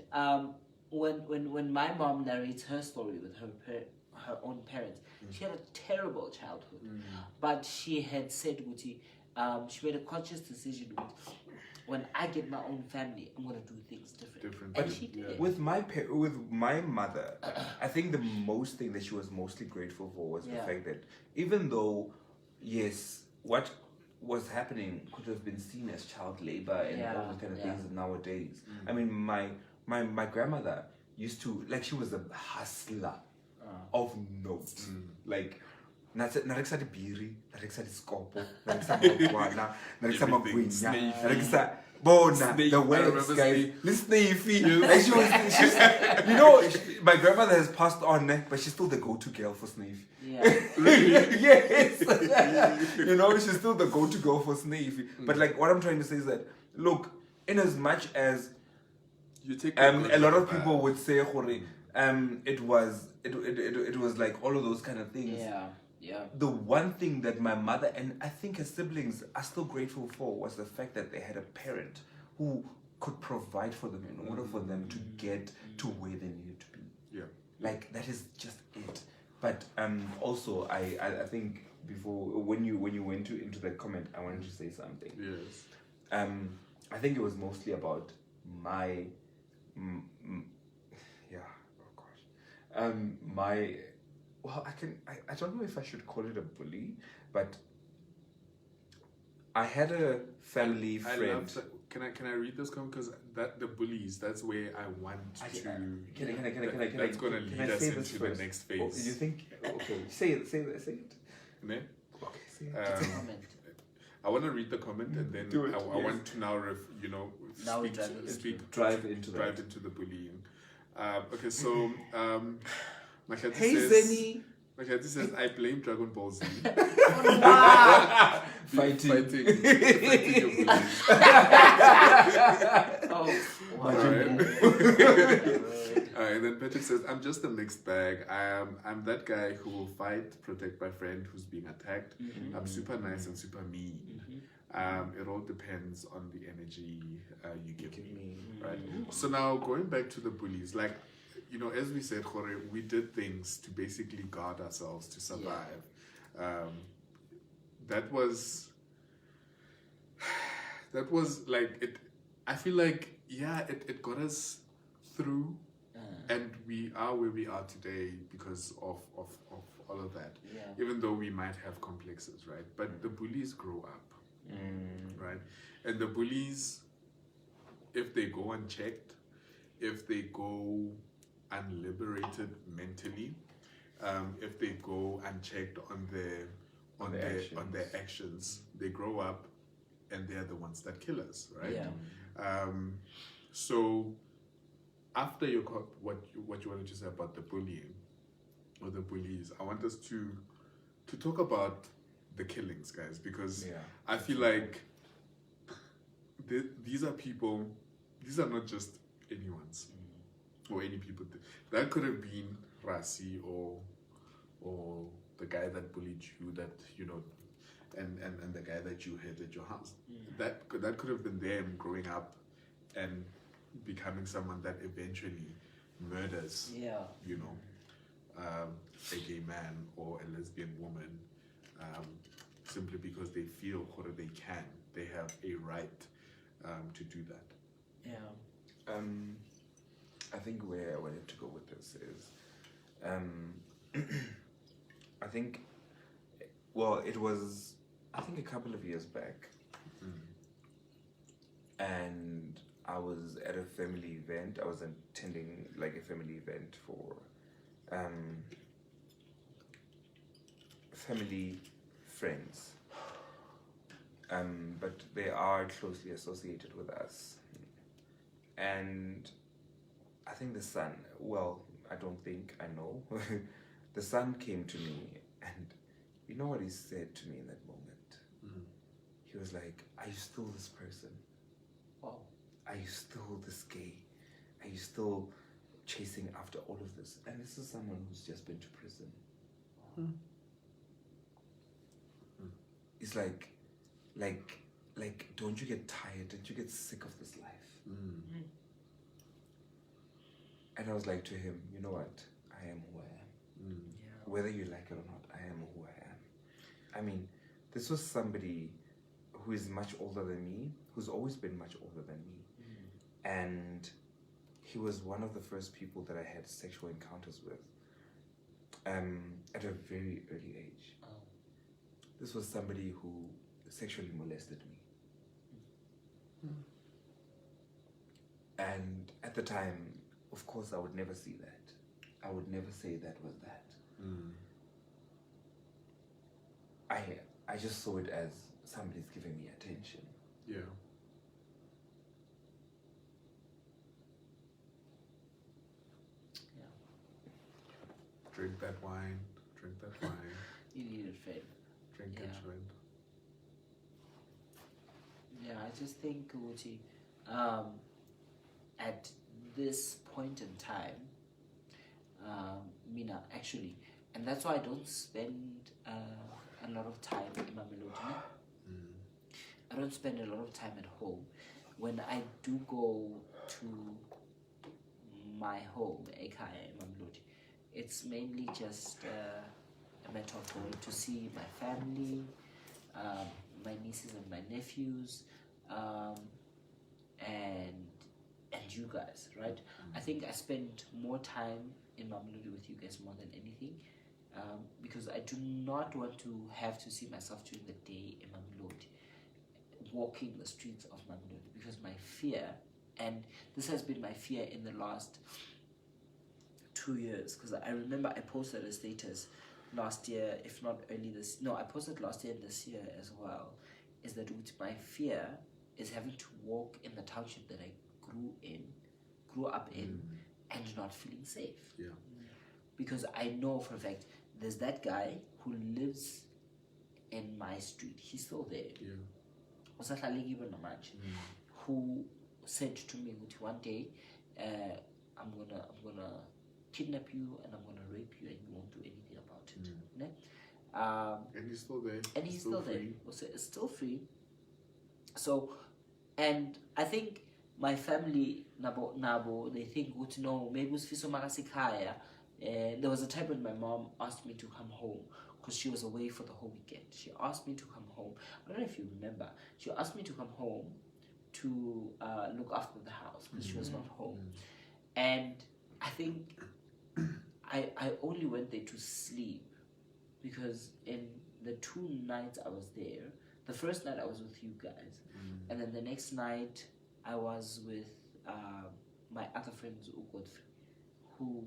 when my mom narrates her story with her own parents, she had a terrible childhood, but she had said, Guti, she made a conscious decision. When I get my own family, I'm gonna do things different. And she did. With my mother, I think the most thing that she was mostly grateful for was the fact that even though, yes, what was happening could have been seen as child labor and all those kind of things nowadays. I mean, my grandmother used to, like, she was a hustler of note. Like, narekisa dibiri, narekisa diskopo, narekisa magwana, narekisa magwinya, narekisa bona, the words, guys. Listen, like she's, you know, my grandmother has passed on, but she's still the go-to girl for Sneef. Yes. You know, she's still the go-to girl for Sneef. But like, what I'm trying to say is that, look, in as much as you take a lot of people would say, it was like all of those kind of things. The one thing that my mother and I think her siblings are still grateful for was the fact that they had a parent who could provide for them in order for them to get to where they needed to be. Like, that is just it. But also I think before when you went into that comment, I wanted to say something. I think it was mostly about my well, I don't know if I should call it a bully, but I had a family friend. Can I read this comment? Because the bullies, that's where I want to. That's going to lead us into the next phase. Oh, you think? Okay, say it. Ne? Okay, say it. I want to read the comment and then Do it, I yes. want to now, Now Drive into drive that. into the bullying. Okay, so Makati Hey, says, Zenny. Makati says, I blame Dragon Ball Z. Fighting. Fighting your bullies. Oh, wow. Alright. And then Patrick says, I'm just a mixed bag. I'm that guy who will fight, protect my friend who's being attacked. I'm super nice and super mean. It all depends on the energy you give me. Right? So now going back to the bullies, like, as we said, Jorge, we did things to basically guard ourselves to survive. That was like it. I feel like it got us through, and we are where we are today because of all of that. Yeah. Even though we might have complexes, right? But the bullies grow up, right? And the bullies, if they go unchecked, if they go unliberated mentally, if they go unchecked on their actions, they grow up and they're the ones that kill us, right? Yeah. So after what you wanted to say about the bullying or the bullies, I want us to talk about the killings, guys, because I feel like these are people. These are not just anyone's or any people. That could have been Rasi or the guy that bullied you, that and the guy that you hit at your house. That could have been them growing up and becoming someone that eventually murders. A gay man or a lesbian woman, simply because they feel or they have a right to do that. Yeah. I think where I wanted to go with this is, I think, it was, I think a couple of years back, and I was at a family event. I was attending like a family event for family friends, but they are closely associated with us. And I think the son, I don't think, I know, the son came to me, and you know what he said to me in that moment? He was like, are you still this person? Wow. Are you still this gay? Are you still chasing after all of this? And this is someone who's just been to prison. It's like, don't you get tired? Don't you get sick of this life? And I was like to him, you know what? I am who I am. Whether you like it or not, I am who I am. I mean, this was somebody who is much older than me, who's always been much older than me. And he was one of the first people that I had sexual encounters with at a very early age. This was somebody who sexually molested me. And at the time, of course, I would never see that. I would never say that was that. I just saw it as somebody's giving me attention. Yeah. Drink that wine. You need a friend. Drink it, friend. Yeah, I just think, Uchi, at this point in time, Mina, actually, and that's why I don't spend a lot of time in Mamelodi. I don't spend a lot of time at home. When I do go to my home, Ekaya in Mamelodi, it's mainly just a matter of going to see my family, my nieces and my nephews, and you guys, right? I think I spend more time in Mamelodi with you guys more than anything, because I do not want to have to see myself during the day in Mamelodi, walking the streets of Mamelodi, because my fear, and this has been my fear in the last 2 years, because I remember I posted a status last year, if not early this, no, I posted last year and this year as well, is that my fear is having to walk in the township that I grew up in, and not feeling safe. Yeah. Because I know for a fact there's that guy who lives in my street. He's still there. Yeah. Who said to me one day, I'm gonna kidnap you and I'm gonna rape you and you won't do anything about it. Ne? And he's still there. And he's still free. there. It's still free. So, and I think my family nabo they think no, maybe it's fiso makasikaya. There was a time when my mom asked me to come home because she was away for the whole weekend. She asked me to come home. I don't know if you remember. She asked me to come home to look after the house because she was not home. And I think I only went there to sleep because in the 2 nights I was there, the first night I was with you guys, and then the next night I was with my other friends, Godfrey, who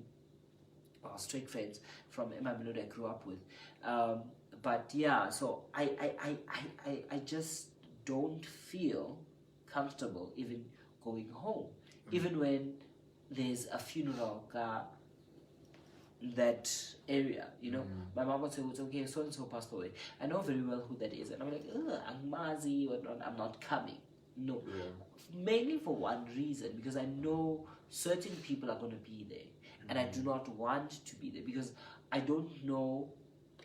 are straight friends from Emma I grew up with. But yeah, so I just don't feel comfortable even going home, even when there's a funeral that area, you know. My mom would say, it's okay, so and so passed away. I know very well who that is, and I'm like, I'm Mazi, I'm not coming. No, mainly for one reason, because I know certain people are going to be there, and I do not want to be there because I don't know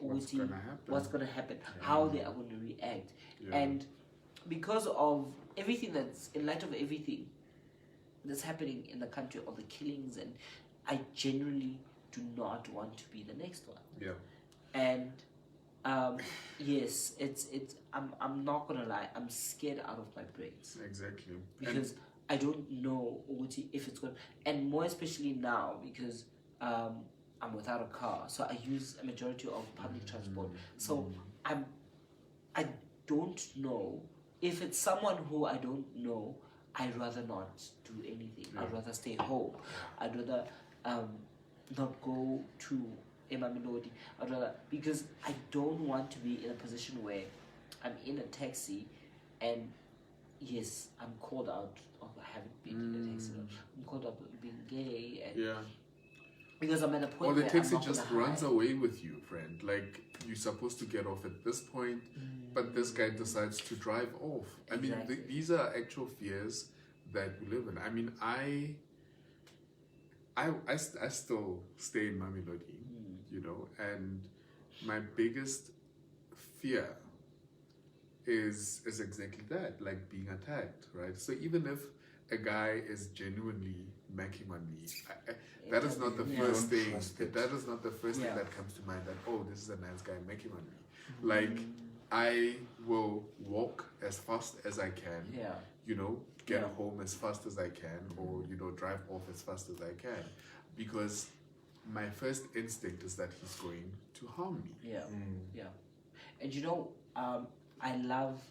what's going to happen, how they are going to react, and because of everything that's in light of everything that's happening in the country, all the killings, and I genuinely do not want to be the next one. Yeah. And yes, it's I'm not gonna lie, I'm scared out of my brains. Exactly. Because I don't know if it's going, and more especially now because I'm without a car, so I use a majority of public transport. So I don't know if it's someone who I don't know. I'd rather not do anything. I'd rather stay home. I'd rather not go to Emma Melody. I'd rather, because I don't want to be in a position where I'm in a taxi and yes, I'm called out. I haven't been in a taxi. I'm called out being gay, and because I'm at a point or the where taxi I'm not just gonna runs hide. away with you, friend. Like, you're supposed to get off at this point, but this guy decides to drive off. I mean, Exactly. these are actual fears that we live in. I mean, I still stay in Mamelodi, you know, and my biggest fear is exactly that, like being attacked, right? So even if a guy is genuinely macking on me, that is not the first thing. That is not the first thing that comes to mind. That, oh, this is a nice guy macking on me. Like, I will walk as fast as I can. You know, get home as fast as I can, or you know, drive off as fast as I can, because my first instinct is that he's going to harm me. And you know, I love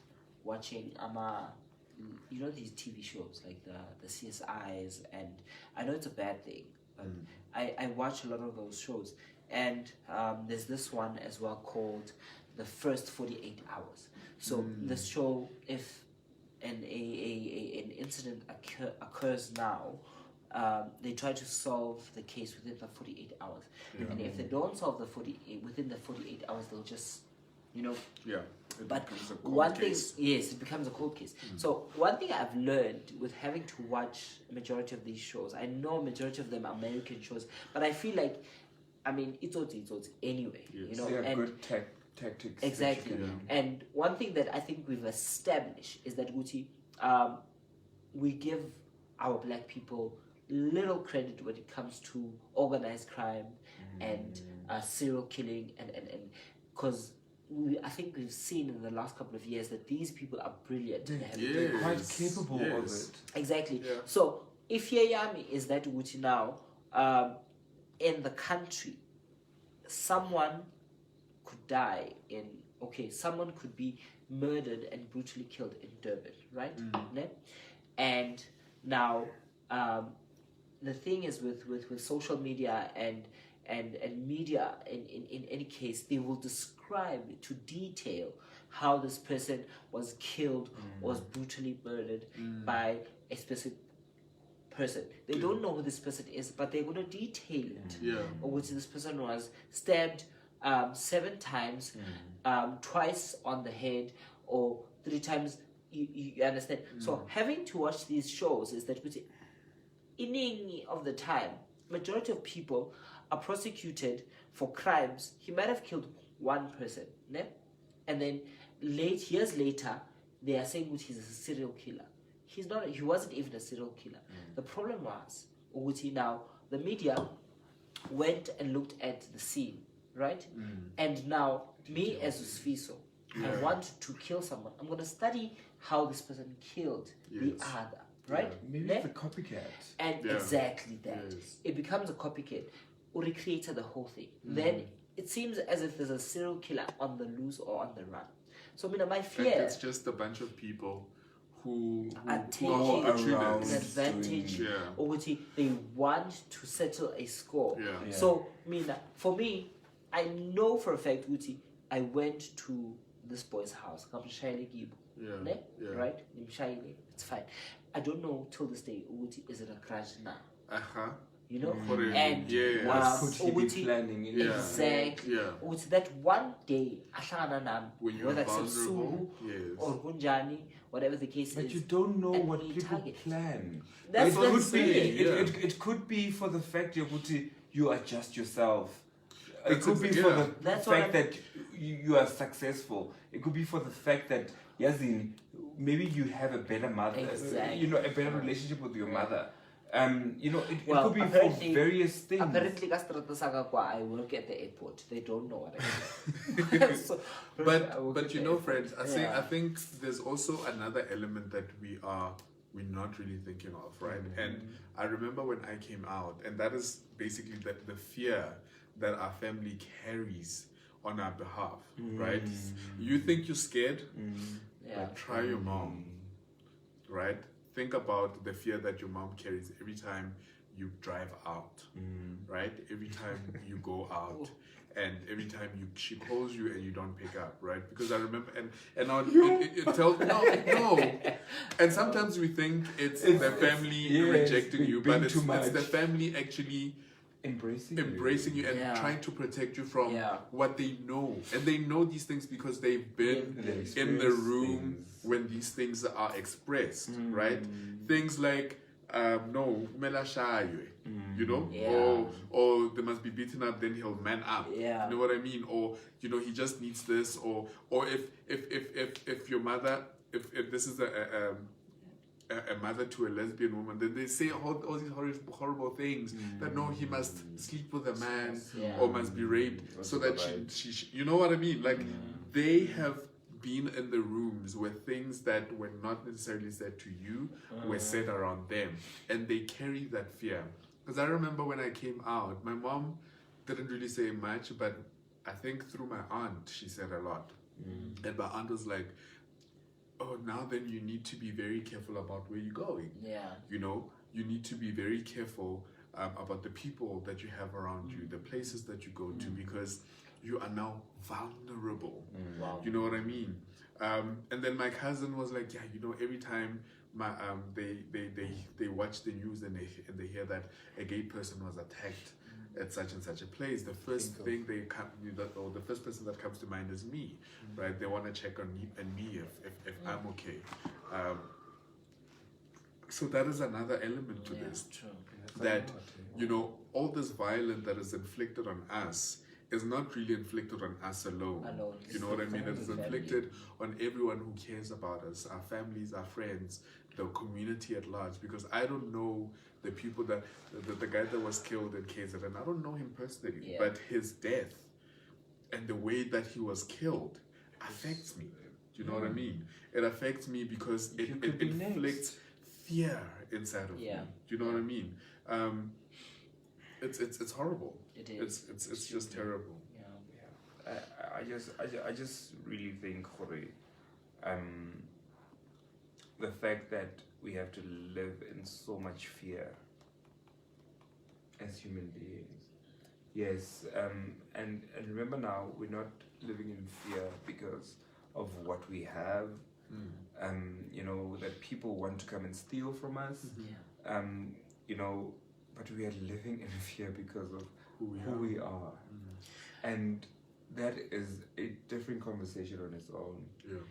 watching you know, these TV shows like the CSIs, and I know it's a bad thing, but I watch a lot of those shows, and there's this one as well called The First 48 Hours. So this show, if an incident occurs now, they try to solve the case within the 48 hours, and if they don't solve within the 48 hours, they'll just, you know. But one thing, yes, it becomes a cold case. So one thing I've learned with having to watch a majority of these shows, I know a majority of them are American shows, but I feel like, I mean, it's anyway, you know. They are and good tactics. exactly. And one thing that I think we've established is that we give our black people little credit when it comes to organized crime and serial killing, and because I think we've seen in the last couple of years that these people are brilliant. They're quite capable of it. Exactly. So if Yayami is that Uguti now, in the country, someone could die someone could be murdered and brutally killed in Durban, right? Ne? And now the thing is with social media and and media in any case, they will describe to detail how this person was killed, was brutally murdered by a specific person. They don't know who this person is, but they're going to detail it. Or which this person was stabbed 7 times, twice on the head, or 3 times. You understand? So having to watch these shows is that in of the time, majority of people are prosecuted for crimes. He might have killed 1 person, ne? And then years later, they are saying that he's a serial killer. He's not. He wasn't even a serial killer. The problem was, Uguti, now the media went and looked at the scene, right? And now me as Sfiso, I want to kill someone. I'm going to study how this person killed the other, right? Maybe it's a copycat. And exactly that. It becomes a copycat. Or recreated the whole thing. Then it seems as if there's a serial killer on the loose or on the run. So my fear... And it's just a bunch of people who are taking an advantage, or they want to settle a score. So for me, I know for a fact, I went to this boy's house, right? It's fine. I don't know till this day, is it a grudge now? You know, and could he be planning it? Exactly. That one day, when you're vulnerable, or Gunjani, whatever the case is. But you don't know what people plan. That's what I'm saying. It could be for the fact you adjust yourself. It could be for the fact that you are successful. It could be for the fact that maybe you have a better mother. Exactly. A better relationship with your mother. It could be for various things. Apparently, I work at the airport. They don't know what I do. But friends, I think there's also another element that we're not really thinking of, right? And I remember when I came out, and that is basically the fear that our family carries on our behalf, right? You think you're scared? But try your mom, right? Think about the fear that your mom carries every time you drive out, right? Every time you go out, and every time she calls you and you don't pick up, right? Because I remember, and now it tells no. And sometimes we think it's the family rejecting you, but it's the family actually embracing you and trying to protect you from what they know. And they know these things because they've been in the room when these things are expressed, right? Things like, no, you know, or they must be beaten up, then he'll man up. You know what I mean? Or, he just needs this, or if your mother, if this is a mother to a lesbian woman, then they say all these horrible things that no, he must sleep with a man or must be raped so that she you know what I mean? Like they have been in the rooms where things that were not necessarily said to you were said around them, and they carry that fear. Because I remember when I came out, my mom didn't really say much, but I think through my aunt she said a lot. And my aunt was like, oh, now then you need to be very careful about where you're going. You need to be very careful about the people that you have around you, the places that you go to, because you are now vulnerable. You know what I mean? And then my cousin was like, every time they watch the news and they hear that a gay person was attacked at such and such a place, the first thing or the first person that comes to mind is me, right? They want to check on me if I'm okay. So that is another element to this. That all this violence that is inflicted on us is not really inflicted on us alone. You know what I mean? It is inflicted on everyone who cares about us, our families, our friends, the community at large. Because I don't know the people the guy that was killed in KZN, I don't know him personally, but his death and the way that he was killed affects me. Do you know what I mean? It affects me because it inflicts fear inside of me. Do you know what I mean? It's horrible. It is. It's just terrible. I just really think the fact that we have to live in so much fear as human beings. Yes, and remember now, we're not living in fear because of what we have. You know, that people want to come and steal from us. Yeah. You know, but we are living in fear because of who we are. And that is a different conversation on its own. Yeah.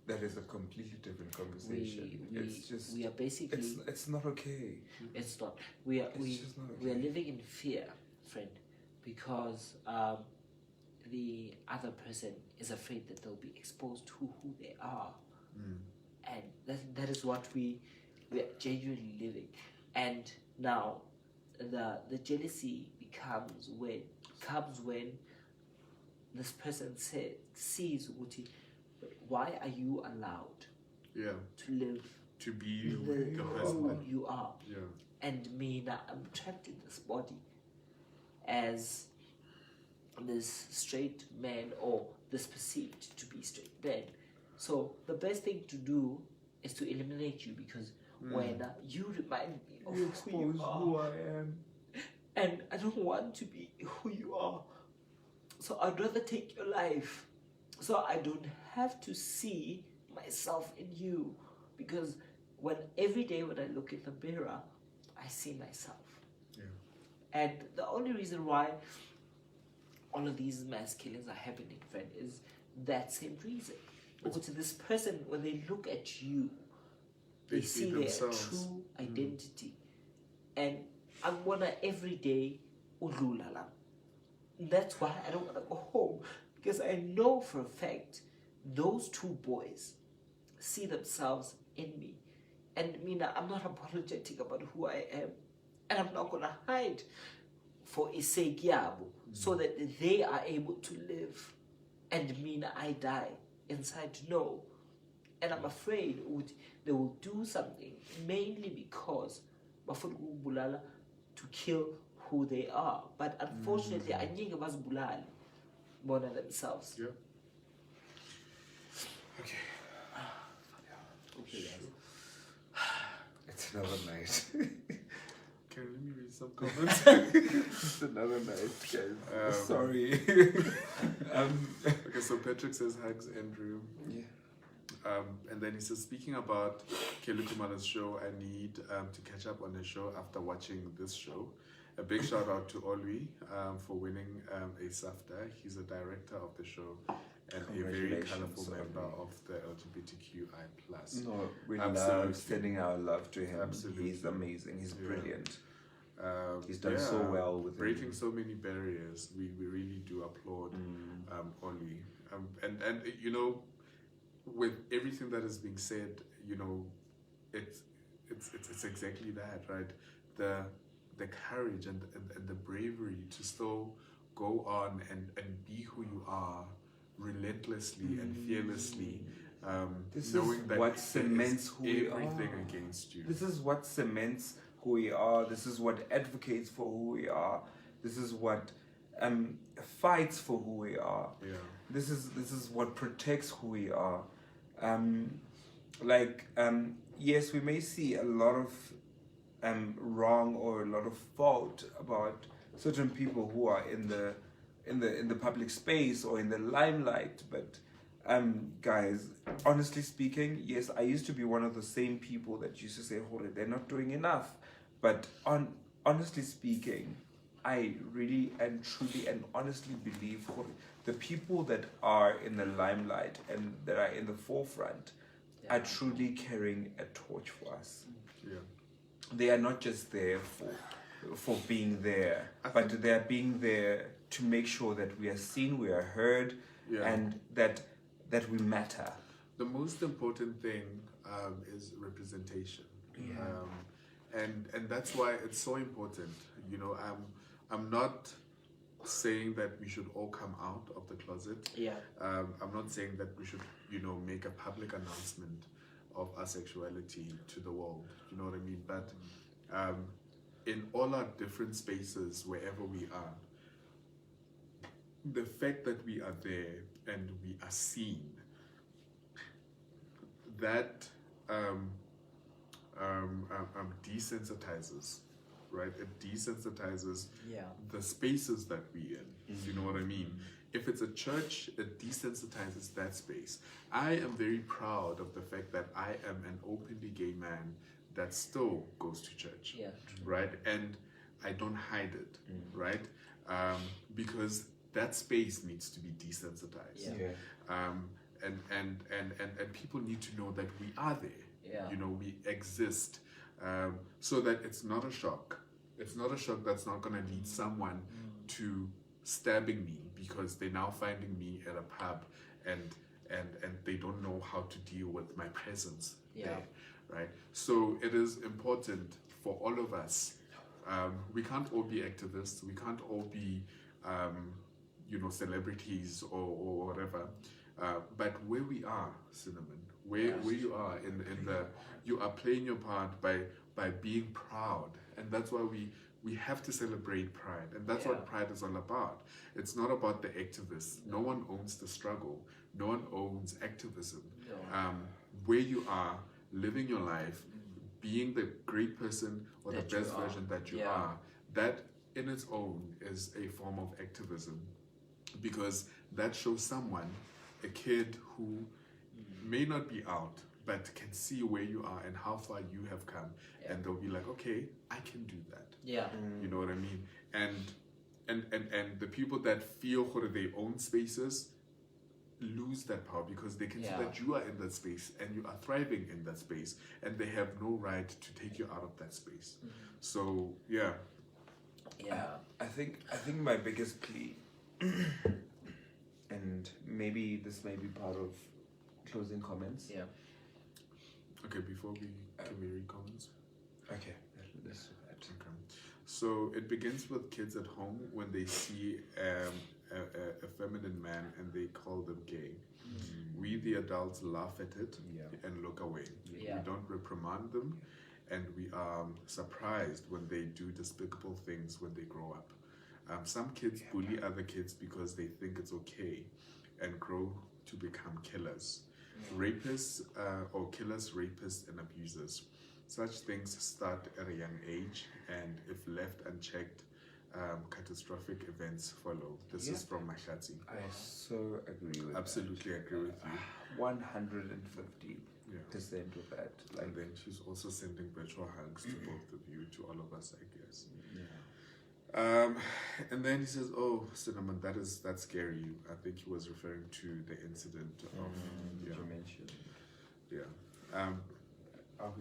That is a completely different conversation. We are basically. It's not okay. It's not. We are just not okay. we are living in fear, friend, because the other person is afraid that they'll be exposed to who they are, and that is what we are genuinely living. And now, the jealousy comes when this person sees Uti. Why are you allowed to live to be the person who that you are? And me now, I'm trapped in this body as this straight man, or this perceived to be straight man. So the best thing to do is to eliminate you, because when you remind me of who you are, who I am, and I don't want to be who you are, so I'd rather take your life, so I don't have to see myself in you, because every day when I look in the mirror, I see myself. And the only reason why all of these mass killings are happening, friend, is that same reason. Because this person, when they look at you, they see their true identity. And I'm gonna every day ululala. That's why I don't wanna go home, because I know for a fact those two boys see themselves in me. And Mina, I'm not apologetic about who I am. And I'm not gonna hide for a sake yabo, so that they are able to live. And Mina, I die inside, no. And I'm afraid they will do something, mainly because bafuna ukubulala to kill who they are. But unfortunately, I think it was bulali more than themselves. Yeah. Okay. Okay, guys. it's another night. Can let me read some comments? It's another night, guys. Sorry. Okay, so Patrick says hugs Andrew. Yeah. And then he says, speaking about Kelly Kumala's show, I need to catch up on the show after watching this show. A big shout out to Olwi for winning a SAFTA. He's a director of the show and a very colorful member of the LGBTQI+. No, we Absolutely. love sending our love to him. Absolutely. He's amazing. He's brilliant. He's done yeah, so well with breaking it. so many barriers. We really do applaud Olwi. And you know, with everything that is being said, you know, it's exactly that, right? The courage and the bravery to still go on and be who you are relentlessly and fearlessly, This knowing is that what cements who we everything are. against you. This is what cements who we are. This is what advocates for who we are. This is what fights for who we are. Yeah. This is what protects who we are. Yes, we may see a lot of wrong or a lot of fault about certain people who are in the public space or in the limelight, but guys, honestly speaking, yes, I used to be one of the same people that used to say, hold it, they're not doing enough. But honestly speaking, I really and truly and honestly believe the people that are in the limelight and that are in the forefront are truly carrying a torch for us. Yeah. They are not just there for being there, but they are being there to make sure that we are seen, we are heard, and that we matter. The most important thing is representation. And that's why it's so important. You know, I'm not saying that we should all come out of the closet. I'm not saying that we should, you know, make a public announcement of our sexuality to the world. You know what I mean? But in all our different spaces, wherever we are, the fact that we are there and we are seen, that desensitizes right? It desensitizes Yeah. the spaces that we're in. Do you know what I mean? If it's a church, it desensitizes that space. I am very proud of the fact that I am an openly gay man that still goes to church, Yeah. right? And I don't hide it, right? Because that space needs to be desensitized. Yeah. And people need to know that we are there. Yeah. You know, we exist, so that it's not a shock. It's not a shock that's not going to lead someone to stabbing me because they're now finding me at a pub and they don't know how to deal with my presence there, right? So it is important for all of us. We can't all be activists. We can't all be, celebrities or whatever. But where we are, Cinnamon, where you are in the, you are playing your part by being proud, and that's why we have to celebrate pride, and that's what pride is all about. It's not about the activists. No one owns the struggle. No one owns activism. Where you are, living your life, being the great person or the best version that you are, that in its own is a form of activism, because that shows someone, a kid who may not be out, but can see where you are and how far you have come, and they'll be like, okay, I can do that. Yeah. You know what I mean? And the people that feel their own spaces lose that power because they can see that you are in that space and you are thriving in that space, and they have no right to take you out of that space. So yeah. I think my biggest plea, and maybe this may be part of closing comments. Yeah. Okay, before can we read comments? Okay, let's do that. Okay. So it begins with kids at home when they see a feminine man and they call them gay. We, the adults, laugh at it and look away. Yeah. We don't reprimand them, and we are surprised when they do despicable things when they grow up. Some kids bully other kids because they think it's okay and grow to become killers. Rapists or killers, rapists, and abusers. Such things start at a young age, and if left unchecked, catastrophic events follow. This is from Mashatsi. I so agree with Absolutely agree with you. 150% with that. And then she's also sending virtual hugs to both of you, to all of us, I guess. And then he says, "Oh, Cinnamon, that's scary." I think he was referring to the incident of you mentioned. Yeah.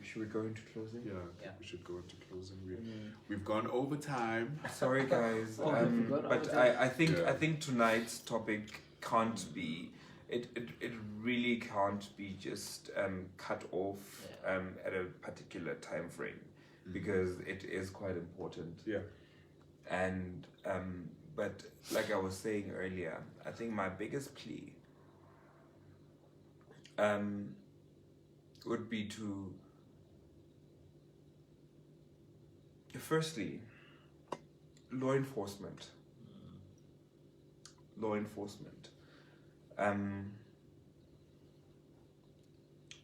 Should we go into closing? Yeah. We should go into closing. We've gone over time. Sorry, guys. But I think tonight's topic can't be. It really can't be just cut off at a particular time frame, because it is quite important. Yeah. And but like I was saying earlier, I think my biggest plea would be to firstly law enforcement.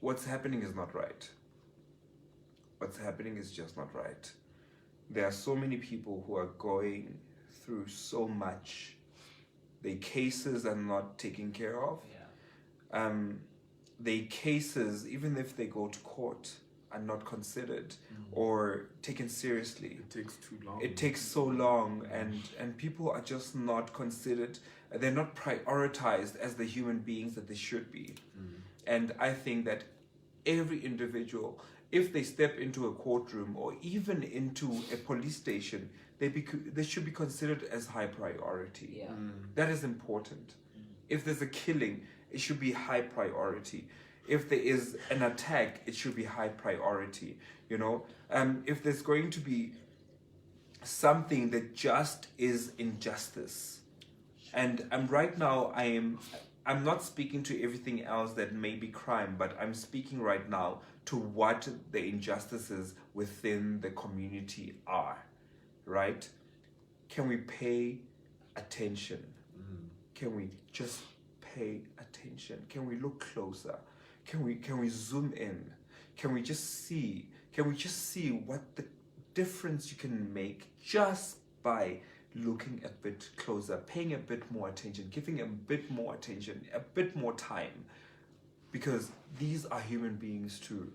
What's happening is not right. What's happening is just not right. There are so many people who are going through so much. Their cases are not taken care of. Their cases, even if they go to court, are not considered or taken seriously. It takes too long. It takes so long, and people are just not considered. They're not prioritized as the human beings that they should be. And I think that every individual, if they step into a courtroom or even into a police station, they should be considered as high priority. That is important. If there's a killing, it should be high priority. If there is an attack, it should be high priority. You know, if there's going to be something that just is injustice, and right now I'm not speaking to everything else that may be crime, but I'm speaking right now to what the injustices within the community are, right? Can we pay attention? Can we just pay attention? Can we look closer? Can we zoom in? Can we just see what the difference you can make just by looking a bit closer, paying a bit more attention, giving a bit more attention, a bit more time, because these are human beings too.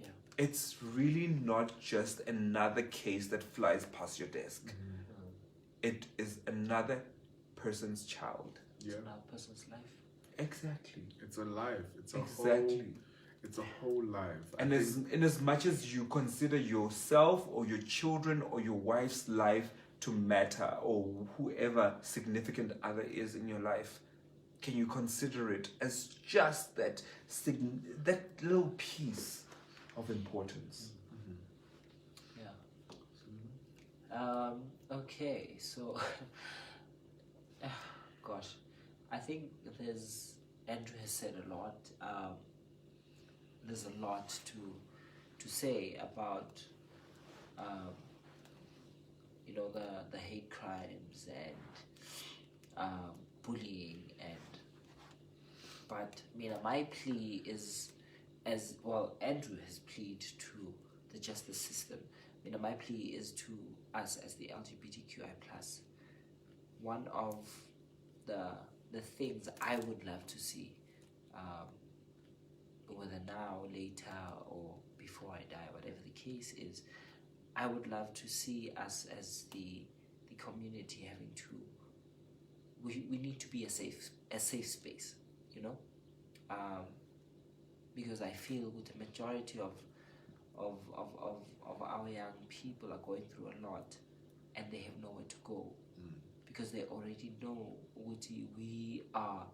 Yeah. It's really not just another case that flies past your desk. It is another person's child. Yeah. Another person's life. Exactly. It's a life. It's a Exactly. whole. It's a whole life. And in as much as you consider yourself or your children or your wife's life to matter, or whoever significant other is in your life, can you consider it as just that that little piece of importance? Yeah. Okay, so gosh, I think Andrew has said a lot. There's a lot to say about the hate crimes and bullying, but my plea is, as well Andrew has pleaded to the justice system. My plea is to us as the LGBTQI plus. One of the things I would love to see, whether now, later, or before I die, whatever the case is, I would love to see us as the community having to. We need to be a safe space, because I feel with the majority of our young people are going through a lot, and they have nowhere to go, because they already know we are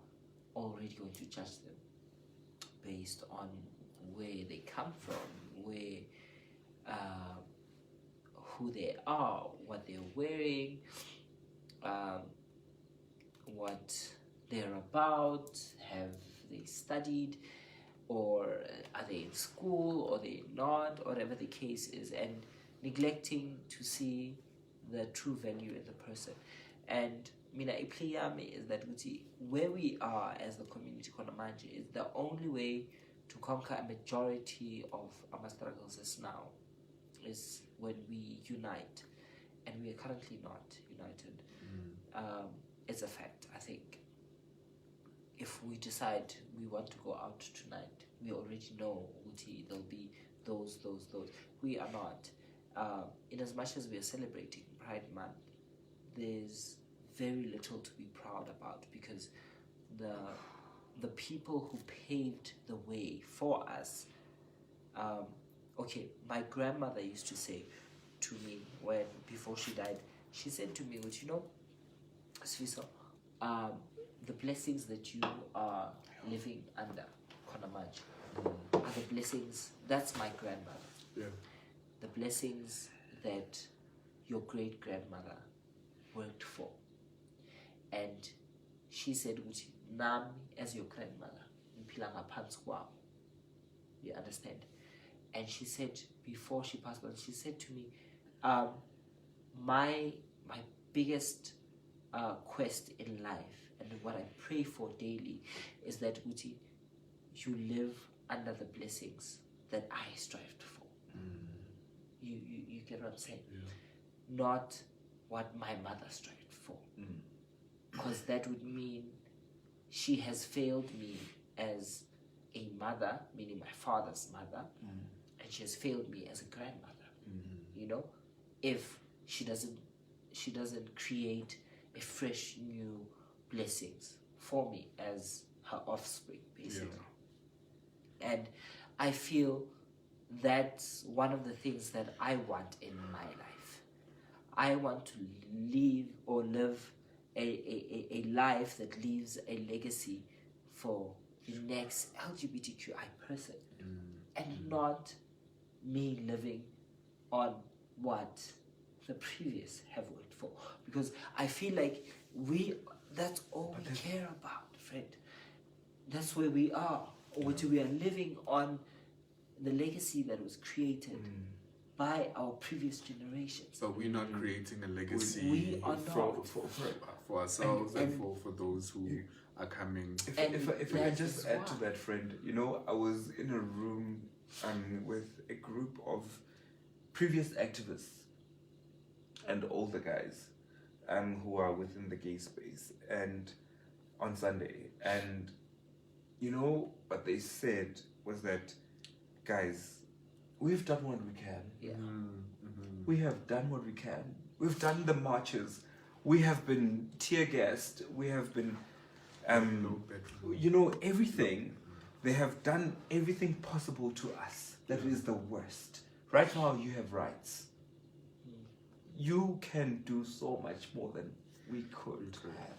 already going to judge them based on where they come from, where who they are, what they're wearing, what they're about, have they studied, or are they in school, or they not, whatever the case is, and neglecting to see the true value in the person. And a plea yami is that where we are as the community Konamanje is the only way to conquer a majority of our struggles is now, is when we unite, and we are currently not united. It's a fact. I think if we decide we want to go out tonight, we already know there'll be those. We are not. In as much as we are celebrating Pride Month, there's very little to be proud about, because the people who paved the way for us. My grandmother used to say to me before she died, she said to me, Sviso, the blessings that you are living under, Konamaj, are the blessings, that's my grandmother. Yeah. The blessings that your great grandmother worked for. And she said, Nami, as your grandmother, you understand? And she said, before she passed on, she said to me, my biggest quest in life, and what I pray for daily, is that you live under the blessings that I strived for. You get what I'm saying? Yeah. Not what my mother strived for, because that would mean she has failed me as a mother, meaning my father's mother, and she has failed me as a grandmother. If she doesn't create a fresh new blessings for me as her offspring, basically. Yeah. And I feel that's one of the things that I want in my life. I want to live a life that leaves a legacy for the next LGBTQI person, and not me living on what the previous have worked for, because I feel like that's all we care about, friend. That's where we are, or we are living on the legacy that was created by our previous generations. But we're not creating a legacy we are not. For ourselves and for those who are coming. If I can just add to that, friend, I was in a room with a group of previous activists and older guys who are within the gay space and on Sunday. And you know what they said was that, guys, we've done what we can. Yeah. We have done what we can. We've done the marches. We have been tear gassed. We have been, you know, everything. They have done everything possible to us. That is the worst. Right now, you have rights. You can do so much more than we could have.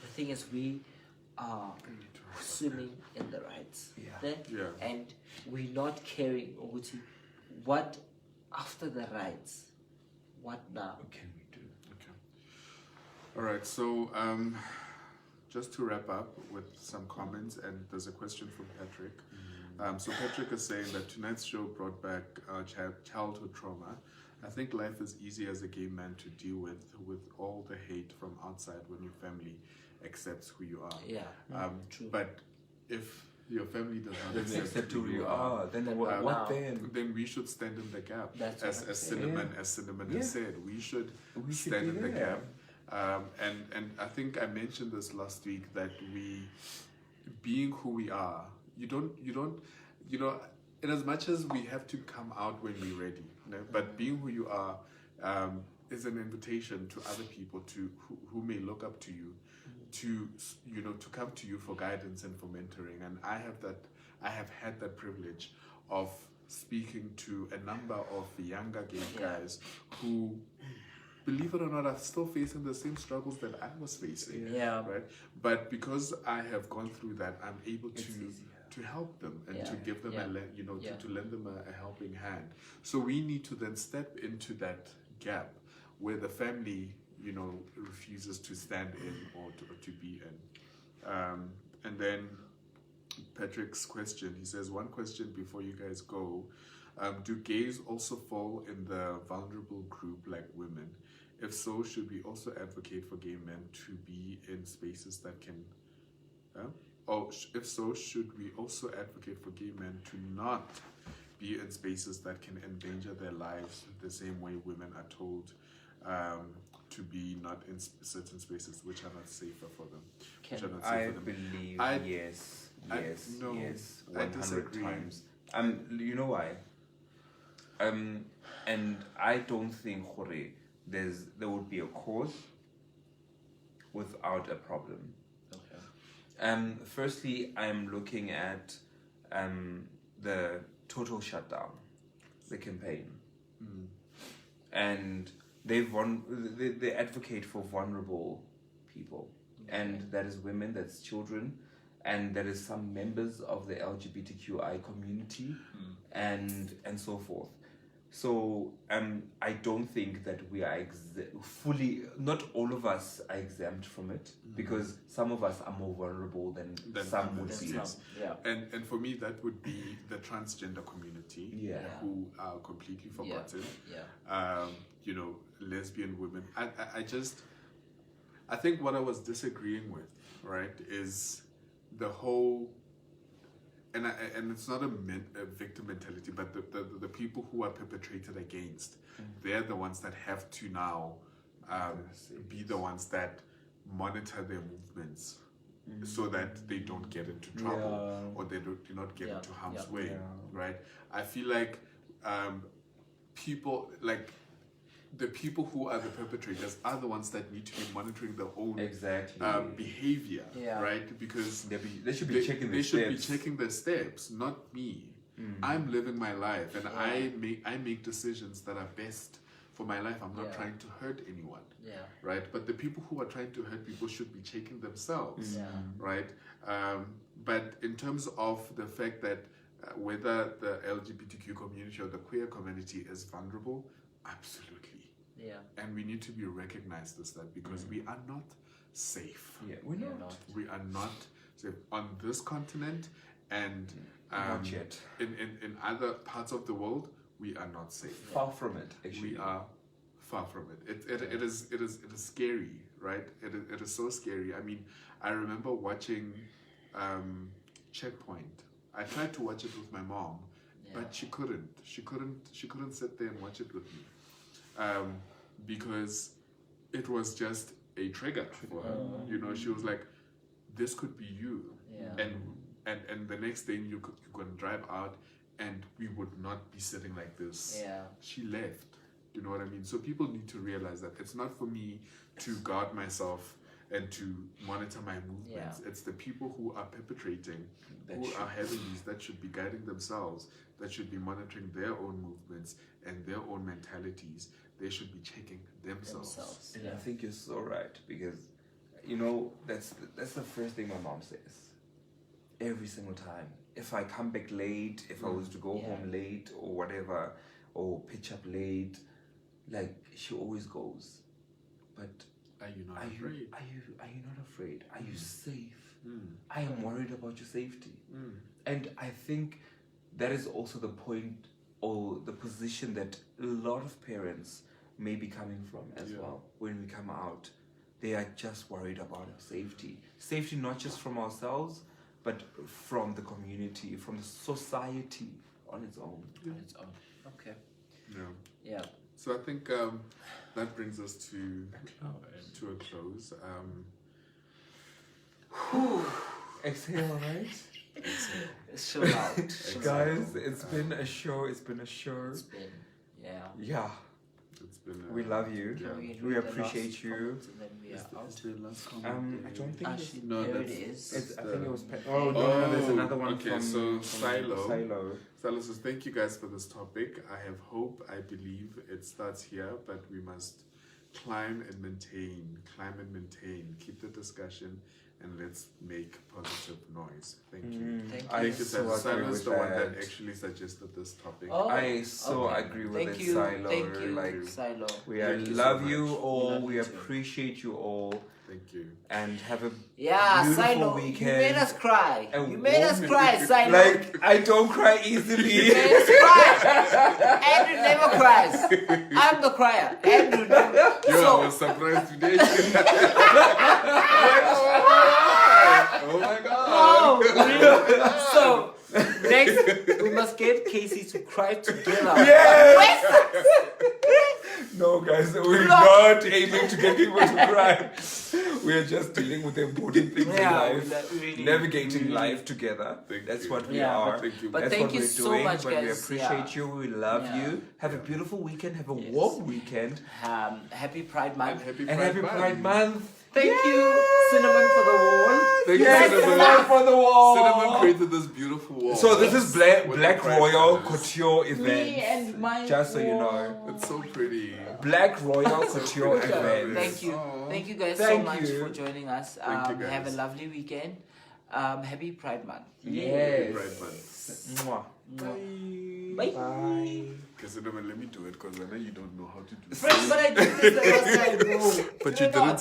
The thing is, we are swimming in the rights. Yeah. And we're not caring what after the rights. What now? What can we do? Okay. All right. So, just to wrap up with some comments, and there's a question from Patrick. So Patrick is saying that tonight's show brought back childhood trauma. I think life is easy as a gay man to deal with all the hate from outside when your family accepts who you are. Yeah. True. But if your family does not Accept who you are, then what then? Then we should stand in the gap. That's as Cinnamon has said, we should stand in the gap. And I think I mentioned this last week, that we, being who we are, you don't, in as much as we have to come out when we're ready, but being who you are is an invitation to other people who may look up to you, to come to you for guidance and for mentoring. And I have had that privilege of speaking to a number of younger gay guys who, believe it or not, are still facing the same struggles that I was facing. Yeah. Right. But because I have gone through that, I'm able to help them and to give them to lend them a helping hand. So we need to then step into that gap where the family, refuses to stand in or to be in. And then Patrick's question, he says, one question before you guys go. Do gays also fall in the vulnerable group like women? If so, should we also advocate for gay men to be in spaces that can... if so, should we also advocate for gay men to not be in spaces that can endanger their lives the same way women are told to be not in certain spaces which are not safer for them? I believe yes, 100 times. You know why? And I don't think there would be a cause without a problem. Okay. Firstly, I'm looking at the total shutdown, the campaign, and they advocate for vulnerable people, and that is women, that's children, and that is some members of the LGBTQI community, and so forth. So I don't think that we are fully, not all of us are exempt from it, because some of us are more vulnerable than some would be. Yeah. And for me, that would be the transgender community, who are completely forgotten. Lesbian women. I think what I was disagreeing with, right, is the whole, and it's not a victim mentality, but the people who are perpetrated against, they're the ones that have to now be the ones that monitor their movements, so that they don't get into trouble or they do not get into harm's way, right? I feel like the people who are the perpetrators are the ones that need to be monitoring their own behavior, right? Because they should be checking their steps, not me. I'm living my life, and I make decisions that are best for my life. I'm not trying to hurt anyone, right? But the people who are trying to hurt people should be checking themselves, right? But in terms of the fact that whether the LGBTQ community or the queer community is vulnerable, absolutely. Yeah. And we need to be recognized as that, because we are not safe. Yeah, we're not. We are not safe on this continent, and not yet. In other parts of the world, we are not safe. Far from it, actually. We are far from it. It is scary, right? It is so scary. I mean, I remember watching Checkpoint. I tried to watch it with my mom, but she couldn't. She couldn't sit there and watch it with me, because it was just a trigger for her. You know, she was like, "This could be you," and the next day you could drive out, and we would not be sitting like this. Yeah. She left. You know what I mean? So people need to realize that it's not for me to guard myself and to monitor my movements. It's the people who are perpetrating, who are having these, that should be guiding themselves, that should be monitoring their own movements and their own mentalities. They should be checking themselves. And I think you're so right, because, you know, that's the first thing my mom says. Every single time. If I come back late, if I was to go home late or whatever, or pitch up late, like, she always goes, but are you not afraid? Are you not afraid? Are you safe? I am worried about your safety. And I think that is also the point, or the position that a lot of parents may be coming from as well. When we come out, they are just worried about our safety. Safety not just from ourselves, but from the community, from the society on its own. On its own. Okay. Yeah. So I think that brings us to a close. Exhale, right? It's so loud. Guys, it's been a show. It's been, Yeah. It's been. We love you. We appreciate you. Is there a last comment? I don't think. Actually, No, there it that's- is. I think it was. No, there's another one. Okay, from, so from Silo says, thank you guys for this topic. I have hope. I believe it starts here, but we must climb and maintain. Keep the discussion, and let's make positive noise. Thank you. I Thank you, so Silo. agree Silo's with the one that that. actually suggested this topic. Oh, I so okay. agree with Thank it, you. Silo. Thank you, Like, Silo. we Thank you so love much. you all. Love We you too. appreciate you all, Thank you. and have a Yeah, beautiful Silo, weekend. you made us cry. A You made us warm- cry, Silo. Like, I don't cry easily. You made us cry. Andrew never cries. I'm the crier. Andrew never. I was surprised today. Oh my god. Oh, really? So, next, we must get Casey to cry together. Yes! No, guys, we're not aiming to get people to cry. We're just dealing with the important things in life, navigating life together. That's what we are. Thank you. But That's thank what you we're so doing. much, but we guys. appreciate you. We love Yeah. you. Have a beautiful weekend. Have a warm weekend. Happy Pride Month. Happy And happy Pride Month. Thank you, Cinnamon, for the wall. Thank you, Yes, Cinnamon. Cinnamon for the wall. Cinnamon created this beautiful wall. So this is Black With the pride Royal colors. Couture Me event. and my Just so you wall. know. It's so pretty. Black Royal Couture pretty. event. Thank you. Oh. Thank you guys so Thank much you. for joining us. Thank you, guys. Have a lovely weekend. Happy Pride Month. Yes. Pride Month. Mwah. Bye. Bye. Okay, Cinnamon, let me do it because I know you don't know how to do it. Friends, but I did this the last time. But you didn't